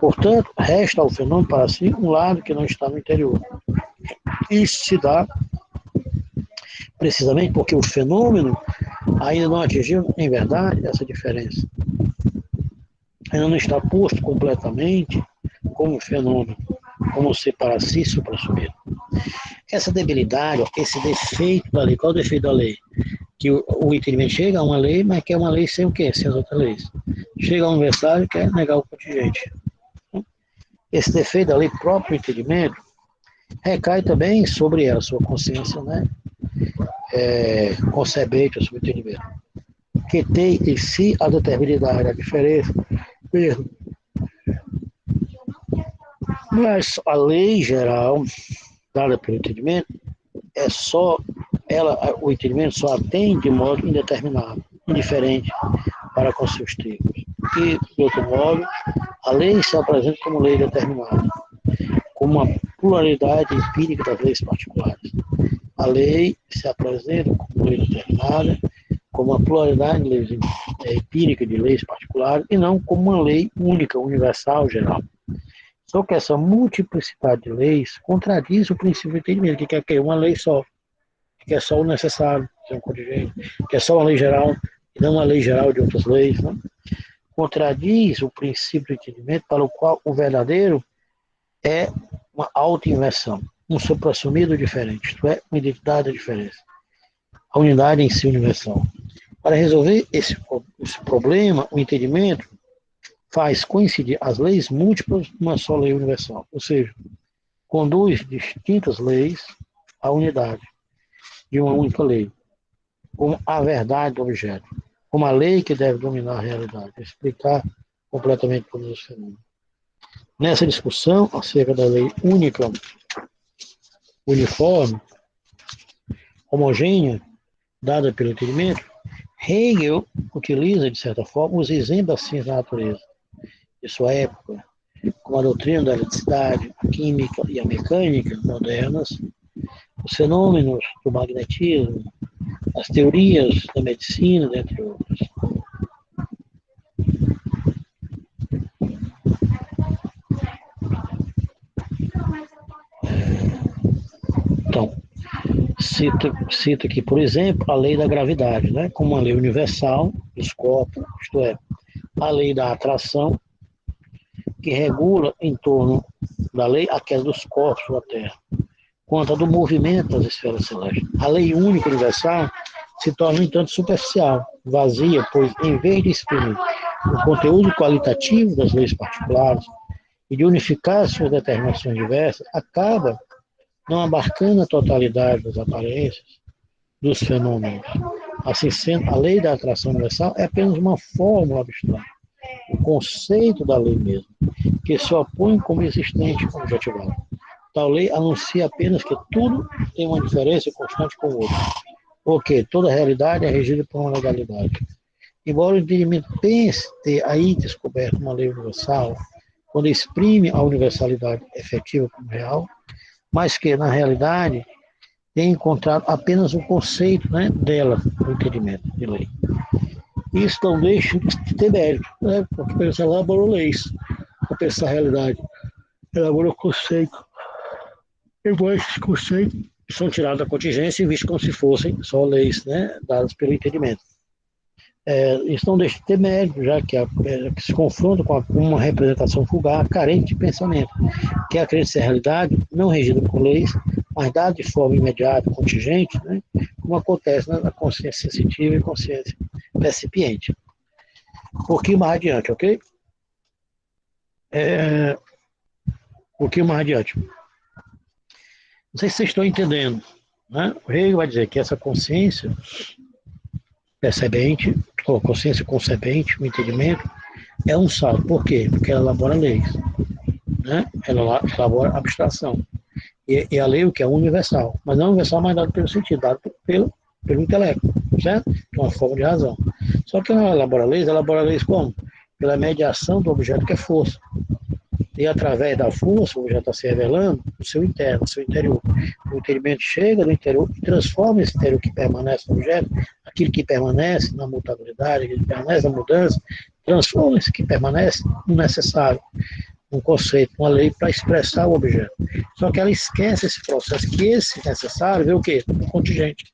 Portanto, resta ao fenômeno para si um lado que não está no interior. Isso se dá precisamente porque o fenômeno ainda não atingiu, em verdade, essa diferença. Ainda não está posto completamente como fenômeno, como ser para si supra-sumido. Essa debilidade, esse defeito da lei, qual é o defeito da lei? Que o entendimento chega a uma lei, mas quer uma lei sem o quê? Sem as outras leis. Chega ao universal e quer negar o contingente. Esse defeito da lei próprio entendimento recai também sobre ela, sua consciência, né? Concebente, o seu entendimento, que tem em si a determinidade, a diferença mesmo. Mas a lei geral dada pelo entendimento é só o entendimento só atende de modo indeterminado, indiferente para com seus termos. E, de outro modo, a lei se apresenta como lei determinada, como uma pluralidade empírica das leis particulares. A lei se apresenta como lei determinada, como uma pluralidade de leis empírica de leis particulares, e não como uma lei única, universal, geral. Só que essa multiplicidade de leis contradiz o princípio do entendimento, que quer que uma lei só, que é só o necessário, que é um contingente, que é só uma lei geral, e não uma lei geral de outras leis. Né? Contradiz o princípio do entendimento, para o qual o verdadeiro é uma autoinversão, um suprassumido diferente, isto é, uma identidade da diferença. A unidade em si universal. Para resolver esse problema, o entendimento faz coincidir as leis múltiplas numa só lei universal, ou seja, conduz distintas leis à unidade de uma única lei, como a verdade do objeto, como a lei que deve dominar a realidade, explicar completamente todos os fenômenos. Nessa discussão acerca da lei única, uniforme, homogênea, dada pelo entendimento, Hegel utiliza, de certa forma, os exemplos da ciência da natureza de sua época, como a doutrina da eletricidade, a química e a mecânica modernas, os fenômenos do magnetismo, as teorias da medicina, dentre outros. Então, cita aqui, por exemplo, a lei da gravidade, né, como uma lei universal dos corpos, isto é, a lei da atração, que regula em torno da lei a queda dos corpos da Terra, quanto a do movimento das esferas celestes. A lei única universal se torna, no entanto, superficial, vazia, pois, em vez de exprimir o conteúdo qualitativo das leis particulares e de unificar suas determinações diversas, acaba não abarcando a totalidade das aparências dos fenômenos. Assim sendo, a lei da atração universal é apenas uma fórmula abstrata, o conceito da lei mesmo, que se opõe como existente objetivado. Tal lei anuncia apenas que tudo tem uma diferença constante com o outro, porque toda realidade é regida por uma legalidade. Embora o entendimento pense ter aí descoberto uma lei universal, quando exprime a universalidade efetiva como real, mas que, na realidade, tem encontrado apenas o conceito, né, dela, do entendimento de lei. Isso não deixa de ter mérito, né, porque a pessoa elaborou leis, para pensar a realidade, elaborou conceito. Embora esse conceito são tiradas da contingência e vistas como se fossem só leis, né, dadas pelo entendimento. Isso não deixa de ter mérito, já que se confronta com uma representação vulgar, carente de pensamento, que acredita em realidade não regida por leis, mas dada de forma imediata, contingente, né, como acontece na consciência sensitiva e consciência percipiente. Um pouquinho mais adiante, ok? Um pouquinho mais adiante. Não sei se vocês estão entendendo, né? O Hegel vai dizer que essa consciência percebente, ou consciência concebente, o entendimento, é um salto. Por quê? Porque ela elabora leis, né? Ela elabora abstração. E a lei o que é universal, mas não universal, mas dado pelo sentido, dado pelo intelecto, certo? De uma forma de razão. Só que ela elabora leis como? Pela mediação do objeto que é força. E através da força, o objeto está se revelando no seu interno, no seu interior. O entendimento chega do interior e transforma esse interior que permanece no objeto, aquilo que permanece na mutabilidade, aquilo que permanece na mudança, transforma esse que permanece no necessário, um conceito, uma lei para expressar o objeto. Só que ela esquece esse processo, que esse necessário vê o quê? Do contingente.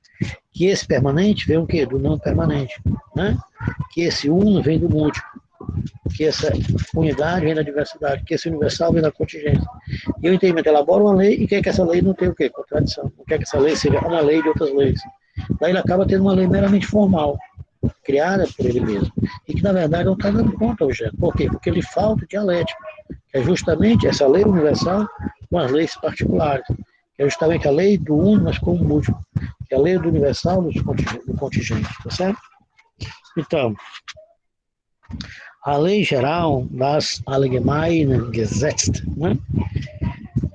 Que esse permanente vem o quê? Do não permanente. Né? Que esse uno vem do múltiplo. Que essa unidade vem da diversidade. Que esse universal vem da contingência. E o entendimento elabora uma lei e quer que essa lei não tenha o quê? Contradição. Não quer que essa lei seja uma lei de outras leis. Daí ele acaba tendo uma lei meramente formal, criada por ele mesmo. E que, na verdade, não está dando conta ao objeto. Por quê? Porque ele falta dialética. Que é justamente essa lei universal com as leis particulares. Que é justamente a lei do uno, mas com o múltiplo. Que é a lei do universal do contingente. Tá certo? Então, a lei geral das Allgemeinen Gesetze, né?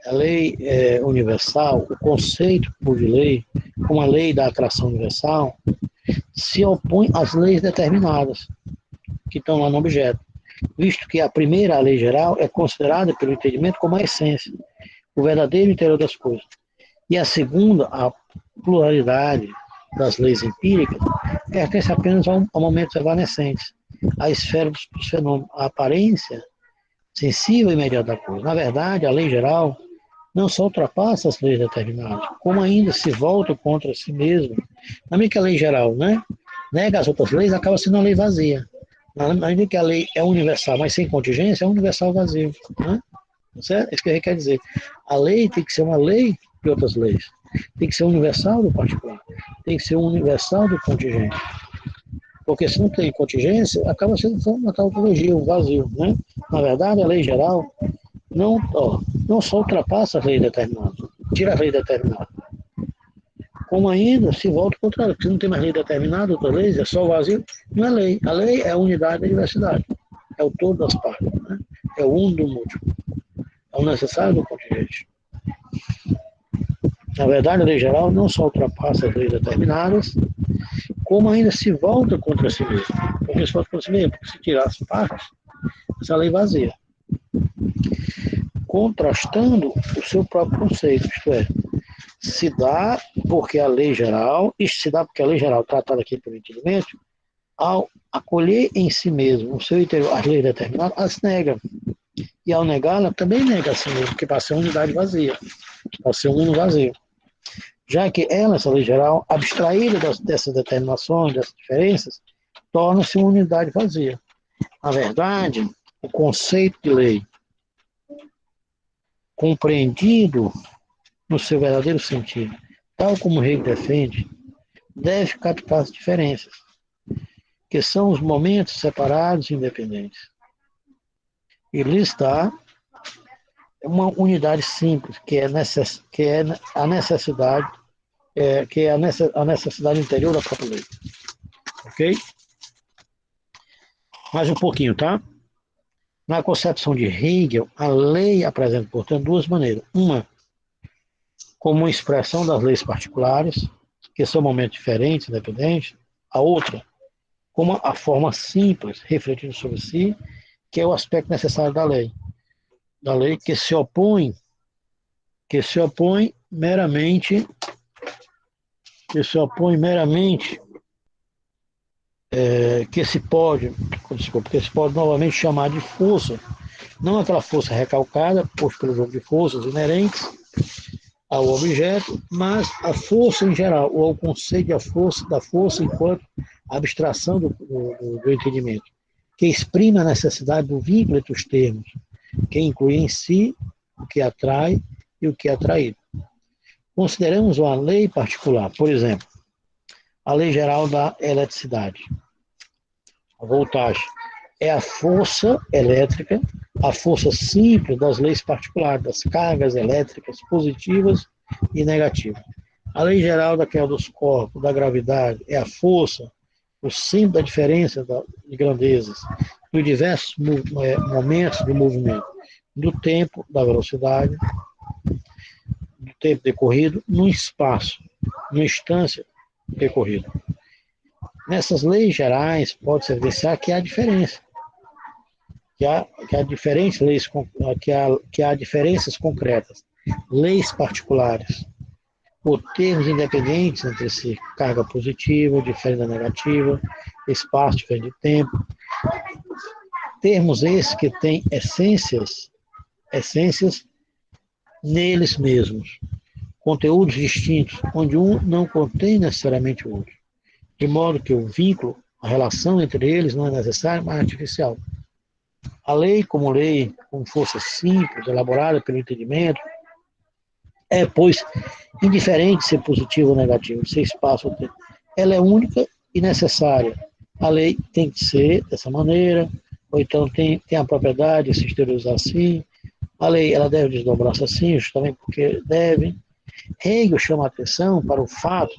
A lei universal, o conceito de lei, como a lei da atração universal, se opõe às leis determinadas que estão lá no objeto, visto que a primeira, a lei geral, é considerada pelo entendimento como a essência, o verdadeiro interior das coisas. E a segunda, a pluralidade das leis empíricas, pertence apenas a momentos evanescentes, à esfera dos fenômenos, à aparência sensível e imediata da coisa. Na verdade, a lei geral não só ultrapassa as leis determinadas, como ainda se volta contra si mesmo. Na medida que a lei geral, né, nega as outras leis, acaba sendo uma lei vazia. Na medida que a lei é universal, mas sem contingência, é um universal vazio. Né? Certo? Isso que ele quer dizer. A lei tem que ser uma lei de outras leis. Tem que ser universal do particular. Tem que ser universal do contingente. Porque se não tem contingência, acaba sendo uma tautologia, um vazio. Né? Na verdade, a lei geral não só ultrapassa a lei determinada, tira a lei determinada, como ainda se volta ao contrário, se não tem mais lei determinada, outra lei, é só o vazio, não é lei. A lei é a unidade da diversidade, é o todo das partes, né? É o uno do múltiplo, é o necessário do contingente. Na verdade, a lei geral não só ultrapassa as leis determinadas, como ainda se volta contra si mesmo. Porque se volta contra si mesmo, porque se tirar as partes, essa lei vazia. Contrastando o seu próprio conceito, isto é, se dá porque a lei geral, tratada aqui pelo entendimento, ao acolher em si mesmo, o seu interior, as leis determinadas, as nega. E ao negá-la, também nega a si mesmo, porque passa a ser uma unidade vazia, passa a ser um uno vazio. Já que ela, essa lei geral, abstraída dessas determinações, dessas diferenças, torna-se uma unidade vazia. Na verdade, o conceito de lei, compreendido no seu verdadeiro sentido, tal como o Hegel defende, deve captar as diferenças, que são os momentos separados e independentes. E listar uma unidade simples, que é a necessidade interior da própria lei. Ok? Mais um pouquinho, tá? Na concepção de Hegel, a lei apresenta, portanto, duas maneiras. Uma, como uma expressão das leis particulares, que são momentos diferentes, independentes. A outra, como a forma simples, refletindo sobre si, que é o aspecto necessário da lei. Da lei que se opõe meramente que se pode novamente chamar de força, não aquela força recalcada, posto pelo jogo de forças inerentes, ao objeto, mas a força em geral, ou ao conceito da força enquanto abstração do entendimento, que exprime a necessidade do vínculo entre os termos, que inclui em si o que atrai e o que é atraído. Consideramos uma lei particular, por exemplo, a lei geral da eletricidade. A voltagem é a força elétrica, a força simples das leis particulares, das cargas elétricas positivas e negativas. A lei geral daquela dos corpos, da gravidade, é a força, o símbolo da diferença de grandezas, dos diversos momentos do movimento, do tempo, da velocidade, do tempo decorrido, no espaço, na instância decorrida. Nessas leis gerais, pode-se evidenciar que há diferença, que há diferentes leis, que há diferenças concretas, leis particulares, por termos independentes entre si, carga positiva, diferente da negativa, espaço diferente de tempo, termos esses que têm essências neles mesmos, conteúdos distintos, onde um não contém necessariamente o outro, de modo que o vínculo, a relação entre eles não é necessária, mas artificial. A lei, como força simples, elaborada pelo entendimento, é, pois, indiferente ser positivo ou negativo, ser espaço ou tempo. Ela é única e necessária. A lei tem que ser dessa maneira, ou então tem a propriedade de se exteriorizar assim. A lei ela deve desdobrar-se assim, justamente porque deve. Hegel chama a atenção para o fato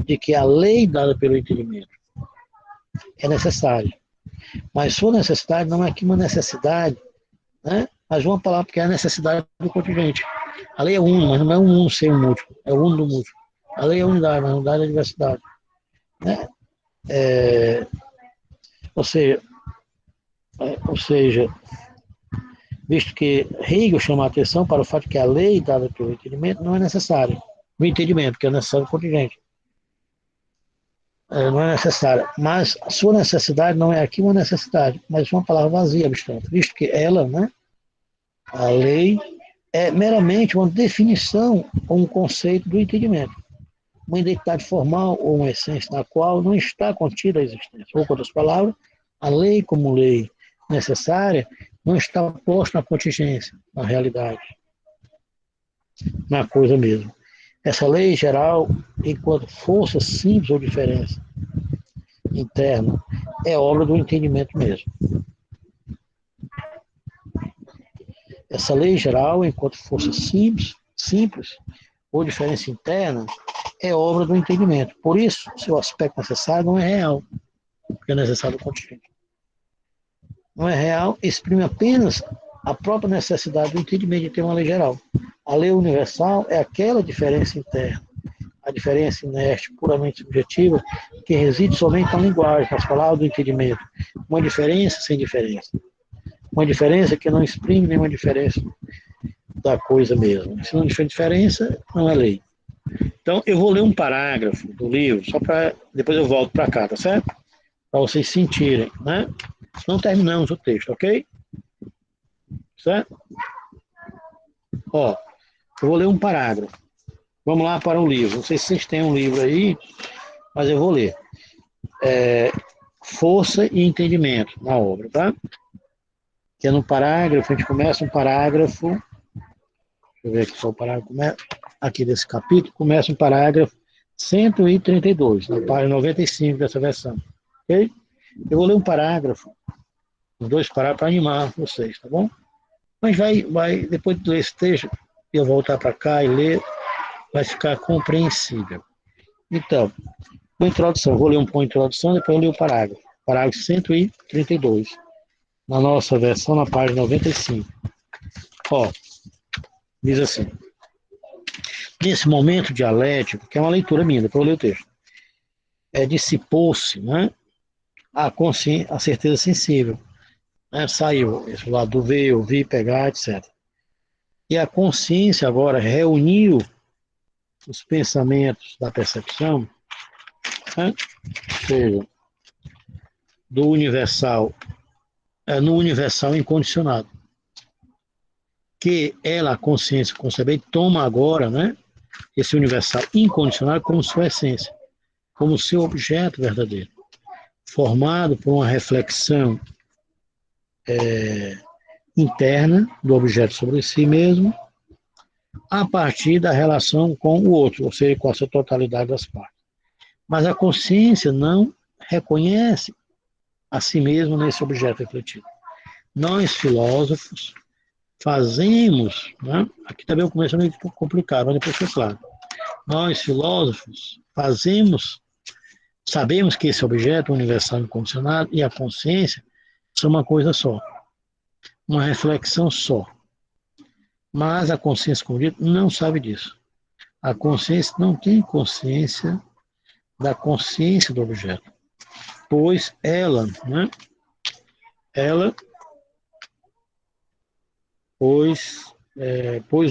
de que a lei dada pelo entendimento é necessária. Mas sua necessidade não é aqui uma necessidade, né? Mas uma palavra que é a necessidade do contingente. A lei é uno, mas não é um uno sem um múltiplo, é o uno do múltiplo. A lei é a unidade, mas a unidade é a diversidade. Né? Ou seja, visto que Hegel chama a atenção para o fato de que a lei dada pelo entendimento não é necessária. O entendimento, que é necessário o contingente. Não é necessária. Mas a sua necessidade não é aqui uma necessidade, mas uma palavra vazia, abstrata. Visto que ela, né, a lei, é meramente uma definição ou um conceito do entendimento. Uma identidade formal ou uma essência na qual não está contida a existência. Ou, com outras palavras, a lei como lei necessária não está posta na contingência, na realidade, na coisa mesmo. Essa lei geral, enquanto força simples ou diferença interna, é obra do entendimento mesmo. Essa lei geral, enquanto força simples ou diferença interna, é obra do entendimento. Por isso, seu aspecto necessário não é real, porque é necessário o contingente. Não é real, exprime apenas a própria necessidade do entendimento de ter uma lei geral. A lei universal é aquela diferença interna, a diferença inerte, puramente subjetiva, que reside somente na linguagem, nas palavras do entendimento. Uma diferença sem diferença. Uma diferença que não exprime nenhuma diferença da coisa mesmo. Se não tiver diferença, não é lei. Então, eu vou ler um parágrafo do livro, só para depois eu volto para cá, tá certo? Para vocês sentirem, né? Não terminamos o texto, ok? Certo? Ó, eu vou ler um parágrafo. Vamos lá para o livro. Não sei se vocês têm um livro aí, mas eu vou ler. Força e entendimento na obra, tá? Que é no parágrafo, a gente começa um parágrafo. Deixa eu ver aqui só o parágrafo. Aqui desse capítulo, começa um parágrafo 132, na página 95 dessa versão. Ok? Eu vou ler um parágrafo, os dois parágrafos, para animar vocês, tá bom? Mas depois de ler esse texto, eu voltar para cá e ler, vai ficar compreensível. Então, uma introdução, vou ler uma introdução, depois eu leio o parágrafo. Parágrafo 132, na nossa versão, na página 95. Ó, diz assim: nesse momento dialético, que é uma leitura minha, depois eu leio o texto, dissipou-se, né, a certeza sensível. Né, saiu esse lado do ver, ouvir, pegar, etc. E a consciência agora reuniu os pensamentos da percepção, né, ou seja, do universal, no universal incondicionado. que ela, a consciência concebente, toma agora, né, esse universal incondicional como sua essência, como seu objeto verdadeiro, formado por uma reflexão interna do objeto sobre si mesmo, a partir da relação com o outro, ou seja, com a sua totalidade das partes. Mas a consciência não reconhece a si mesmo nesse objeto refletido. Nós, filósofos, fazemos, né? Aqui também o começo é meio complicado, mas depois fica claro. Nós, filósofos, sabemos que esse objeto universal incondicionado e a consciência são uma coisa só, uma reflexão só. Mas a consciência, como dito, não sabe disso. A consciência não tem consciência da consciência do objeto, pois ela, né? Pois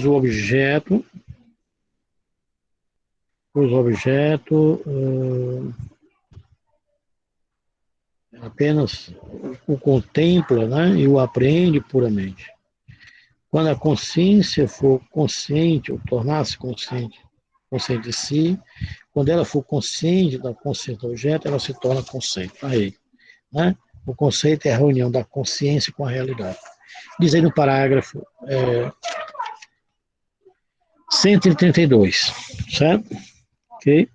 o objeto apenas o contempla, né, e o apreende puramente. Quando a consciência for consciente, ou tornar-se consciente de si, quando ela for consciente da consciência do objeto, ela se torna conceito. Aí, né? O conceito é a reunião da consciência com a realidade. Diz aí no parágrafo 132, certo? Ok?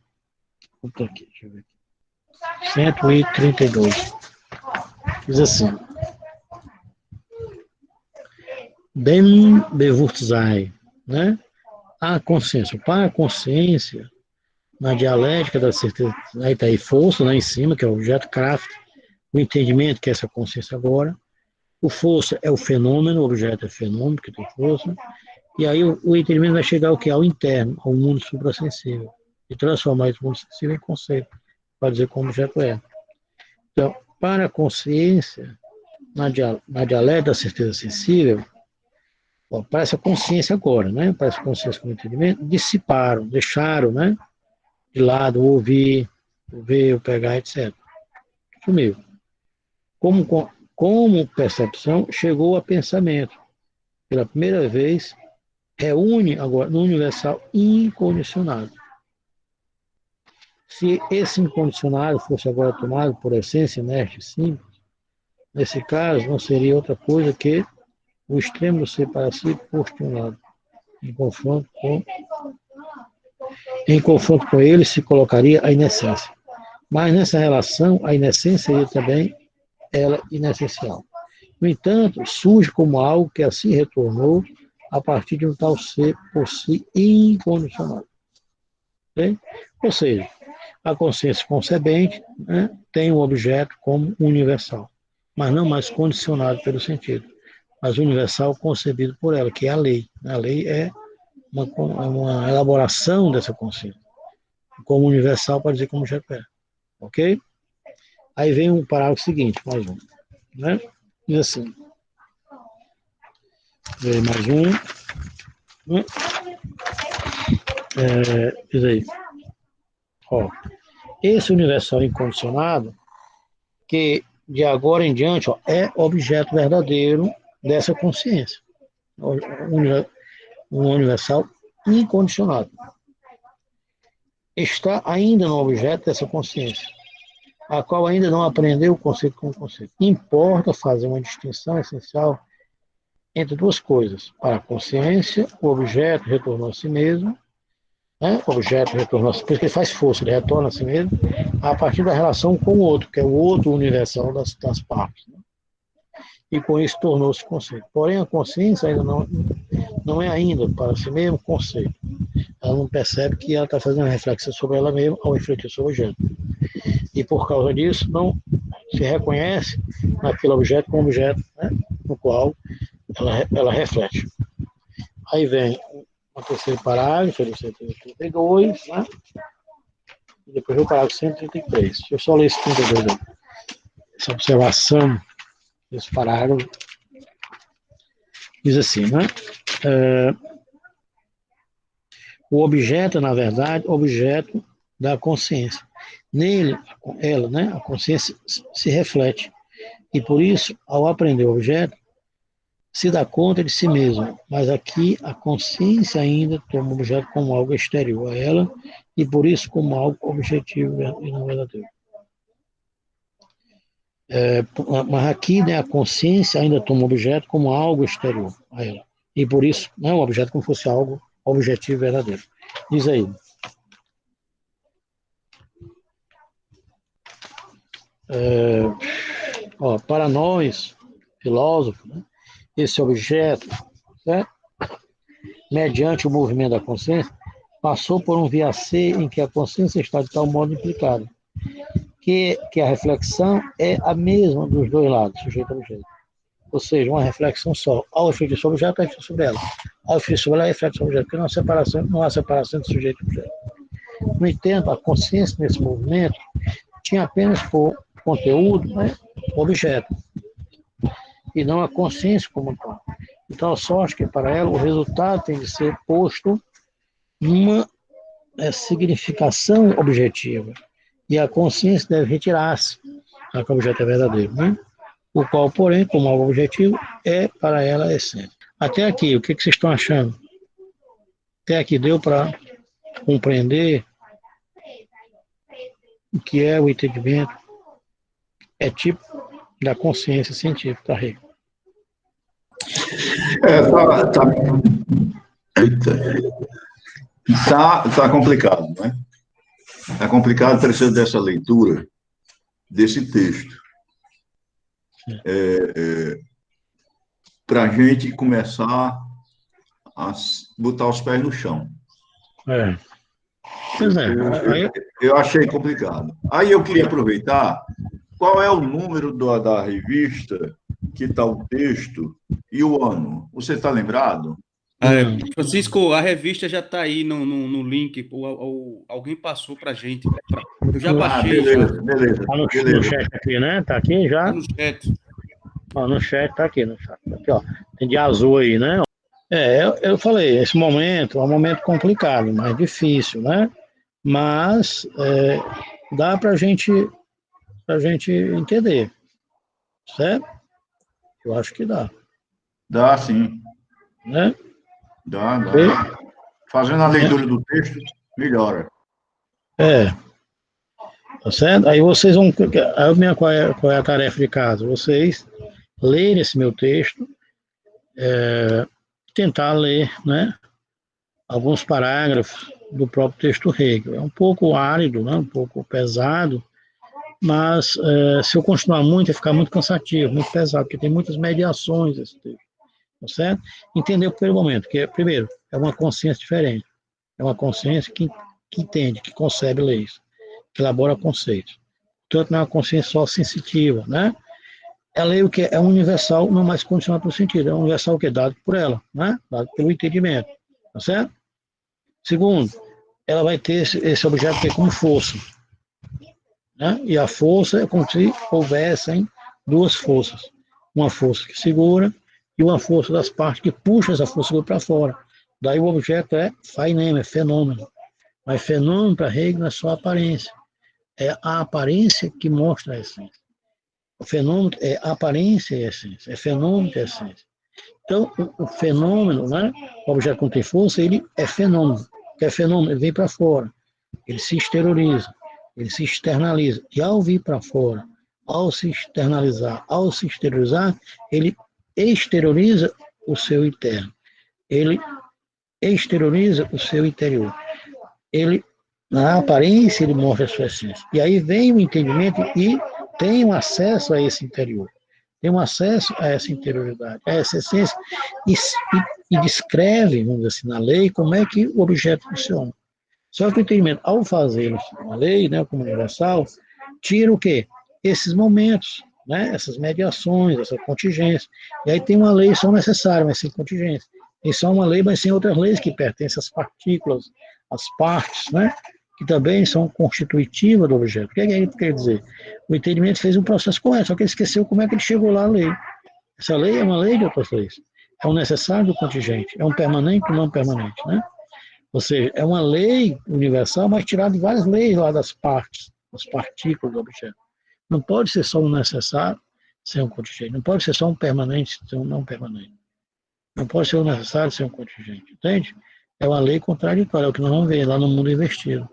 Vou aqui, deixa eu ver aqui. 132. Diz assim: Dem Bewusstsein, né? A consciência. Para a consciência, na dialética da certeza, aí está aí força, lá em cima, que é o objeto Kraft, o entendimento, que é essa consciência agora. O força é o fenômeno, o objeto é fenômeno, que tem força. E aí o entendimento vai chegar ao que? Ao interno, ao mundo suprassensível. E transformar esse mundo sensível em conceito, para dizer como o objeto é. Então, para a consciência, na dialética da certeza sensível, para essa consciência agora, né? Para essa consciência com o entendimento, dissiparam, deixaram, né? De lado o ouvir, o ver, o pegar, etc. Sumiu. Como percepção, chegou a pensamento. Pela primeira vez, reúne agora no universal incondicionado. Se esse incondicionado fosse agora tomado por essência inerte e simples, nesse caso não seria outra coisa que o extremo do ser para si posto um lado. Em confronto com ele se colocaria a inessência. Mas nessa relação, a inessência seria também ela inessencial. No entanto, surge como algo que assim retornou a partir de um tal ser por si incondicionado. Okay? Ou seja, a consciência concebente, né, tem um objeto como universal, mas não mais condicionado pelo sentido, mas universal concebido por ela, que é a lei. A lei é uma elaboração dessa consciência, como universal para dizer como objeto é. Ok? Aí vem o parágrafo seguinte, mais um. Né? Diz assim. Vem mais um. Né? Diz aí. Ó, esse universal incondicionado, que de agora em diante é objeto verdadeiro dessa consciência. Um universal incondicionado. Está ainda no objeto dessa consciência, a qual ainda não aprendeu o conceito como conceito. Importa fazer uma distinção essencial entre duas coisas. Para a consciência, o objeto retornou a si mesmo, né? O objeto retornou a si mesmo, porque ele faz força, ele retorna a si mesmo, a partir da relação com o outro, que é o outro universal das partes. Né? E com isso tornou-se conceito. Porém, a consciência ainda não é ainda para si mesmo conceito. Ela não percebe que ela está fazendo uma reflexão sobre ela mesma ao refletir sobre o objeto. E por causa disso, não se reconhece naquele objeto como objeto, né, no qual ela reflete. Aí vem o terceiro parágrafo, do 132, né? E depois vem o parágrafo 133. Deixa eu só ler esse 32 aí. Essa observação desse parágrafo. Diz assim, né? O objeto, na verdade, objeto da consciência. Nele, ela, né, a consciência se reflete. E por isso, ao aprender o objeto, se dá conta de si mesmo, mas aqui a consciência ainda toma o objeto como algo exterior a ela e por isso como algo objetivo e não verdadeiro. Mas aqui, né, a consciência ainda toma o objeto como algo exterior a ela e por isso não é o objeto como fosse algo objetivo e verdadeiro. Diz aí. Para nós, filósofos, né, esse objeto, certo? Mediante o movimento da consciência, passou por um via C em que a consciência está de tal modo implicada, que a reflexão é a mesma dos dois lados, sujeito e objeto. Ou seja, uma reflexão só. Ao refletir sobre o objeto, reflete sobre ela. Ao refletir sobre ela, reflete sobre o objeto, porque não há separação entre sujeito e objeto. No entanto, a consciência nesse movimento tinha apenas por conteúdo, né, objeto, e não a consciência como tal. Então, só acho que para ela o resultado tem de ser posto numa significação objetiva. E a consciência deve retirar-se, já que o objeto é verdadeiro, né? O qual, porém, como algo objetivo, é para ela a essência. Até aqui, o que vocês estão achando? Até aqui deu para compreender o que é o entendimento? É tipo da consciência científica, tá, Rei? Tá complicado, né? Tá complicado, precisa dessa leitura, desse texto. Para a gente começar a botar os pés no chão. Pois é. Eu achei complicado. Aí eu queria aproveitar, qual é o número da revista que está o texto e o ano? Você está lembrado? Francisco, a revista já está aí no link, alguém passou para a gente. Eu já baixei. Beleza. Está no chat aqui, né? Está aqui já? Está no chat. No chat, está aqui. No chat. Aqui, ó. Tem de azul aí, né? Eu falei, esse momento é um momento complicado, mais difícil, né? Mas dá para a gente entender, certo? Eu acho que dá. Dá, sim. Né? Dá. Fazendo a leitura do texto, melhora. Tá certo? Aí vocês vão... Qual é a tarefa de casa? Vocês lerem esse meu texto, tentar ler, né, alguns parágrafos do próprio texto Hegel. É um pouco árido, né, um pouco pesado, mas se eu continuar muito, vai ficar muito cansativo, muito pesado, porque tem muitas mediações esse texto. Tá certo? Entender o primeiro momento, que primeiro, é uma consciência diferente. É uma consciência que entende, que concebe leis, que elabora conceitos. Portanto, não é uma consciência só sensitiva, né? A lei o que é universal, não mais condicional pelo sentido, é universal o que é dado por ela, né? Dado pelo entendimento, tá certo? Segundo, ela vai ter esse objeto que é como força, né? E a força é como se houvessem duas forças, uma força que segura e uma força das partes que puxa essa força para fora. Daí o objeto é fainem, é fenômeno. Mas fenômeno para Hegel não é só aparência. É a aparência que mostra a essência. O fenômeno é aparência e essência. É fenômeno e essência. Então, o fenômeno, né, o objeto que não tem força, ele é fenômeno. O que é fenômeno? Ele vem para fora. Ele se exterioriza. Ele se externaliza. E ao vir para fora, ao se externalizar, ao se exteriorizar, ele exterioriza o seu interno, ele exterioriza o seu interior, ele, na aparência, ele mostra a sua essência, e aí vem o entendimento e tem um acesso a esse interior, tem um acesso a essa interioridade, a essa essência, e descreve, vamos dizer assim, na lei, como é que o objeto funciona. Só que o entendimento, ao fazê-lo na lei, né, como universal, tira o quê? Esses momentos, né, essas mediações, essa contingência. E aí tem uma lei só necessária, mas sem contingência. Tem só uma lei, mas sem outras leis que pertencem às partículas, às partes, né, que também são constitutivas do objeto. O que é que quer dizer? O entendimento fez um processo correto, só que ele esqueceu como é que ele chegou lá à lei. Essa lei é uma lei de outras leis. É um necessário do contingente, é um permanente e não permanente, né? Ou seja, é uma lei universal, mas tirada de várias leis lá das partes, das partículas do objeto. Não pode ser só um necessário sem um contingente. Não pode ser só um permanente sem um não permanente. Não pode ser o necessário sem um contingente, entende? É uma lei contraditória, é o que nós vamos ver lá no mundo investido.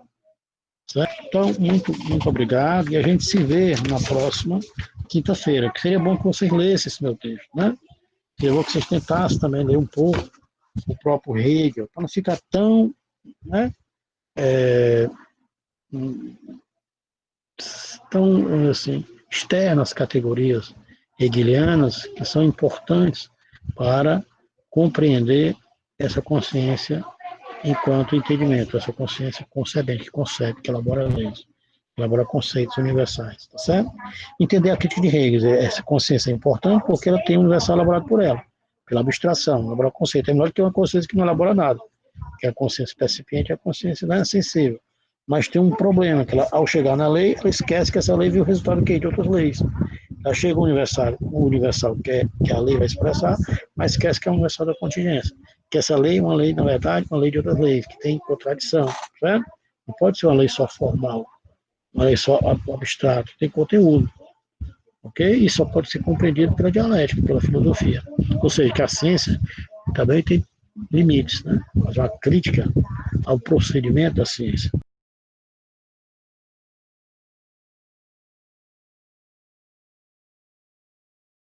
Certo? Então, muito obrigado, e a gente se vê na próxima quinta-feira, que seria bom que vocês lessem esse meu texto, né? Seria bom que vocês tentassem também ler um pouco o próprio Hegel, para não ficar tão, né, tão, assim, externas às categorias hegelianas, que são importantes para compreender essa consciência enquanto entendimento, essa consciência concebente, que concebe, que elabora leis, que elabora conceitos universais, tá certo? Entender a crítica de Hegel, essa consciência é importante porque ela tem um universal elaborado por ela, pela abstração, elabora conceito. É melhor que uma consciência que não elabora nada, que é a consciência percipiente, a consciência não é sensível. Mas tem um problema, que ela, ao chegar na lei, ela esquece que essa lei viu o resultado de outras leis. Ela chega o universal que a lei vai expressar, mas esquece que é o universal da contingência. Que essa lei é uma lei, na verdade, uma lei de outras leis, que tem contradição, certo? Não pode ser uma lei só formal, uma lei só abstrata, tem conteúdo. Ok? E só pode ser compreendido pela dialética, pela filosofia. Ou seja, que a ciência também tem limites, né? Mas uma crítica ao procedimento da ciência.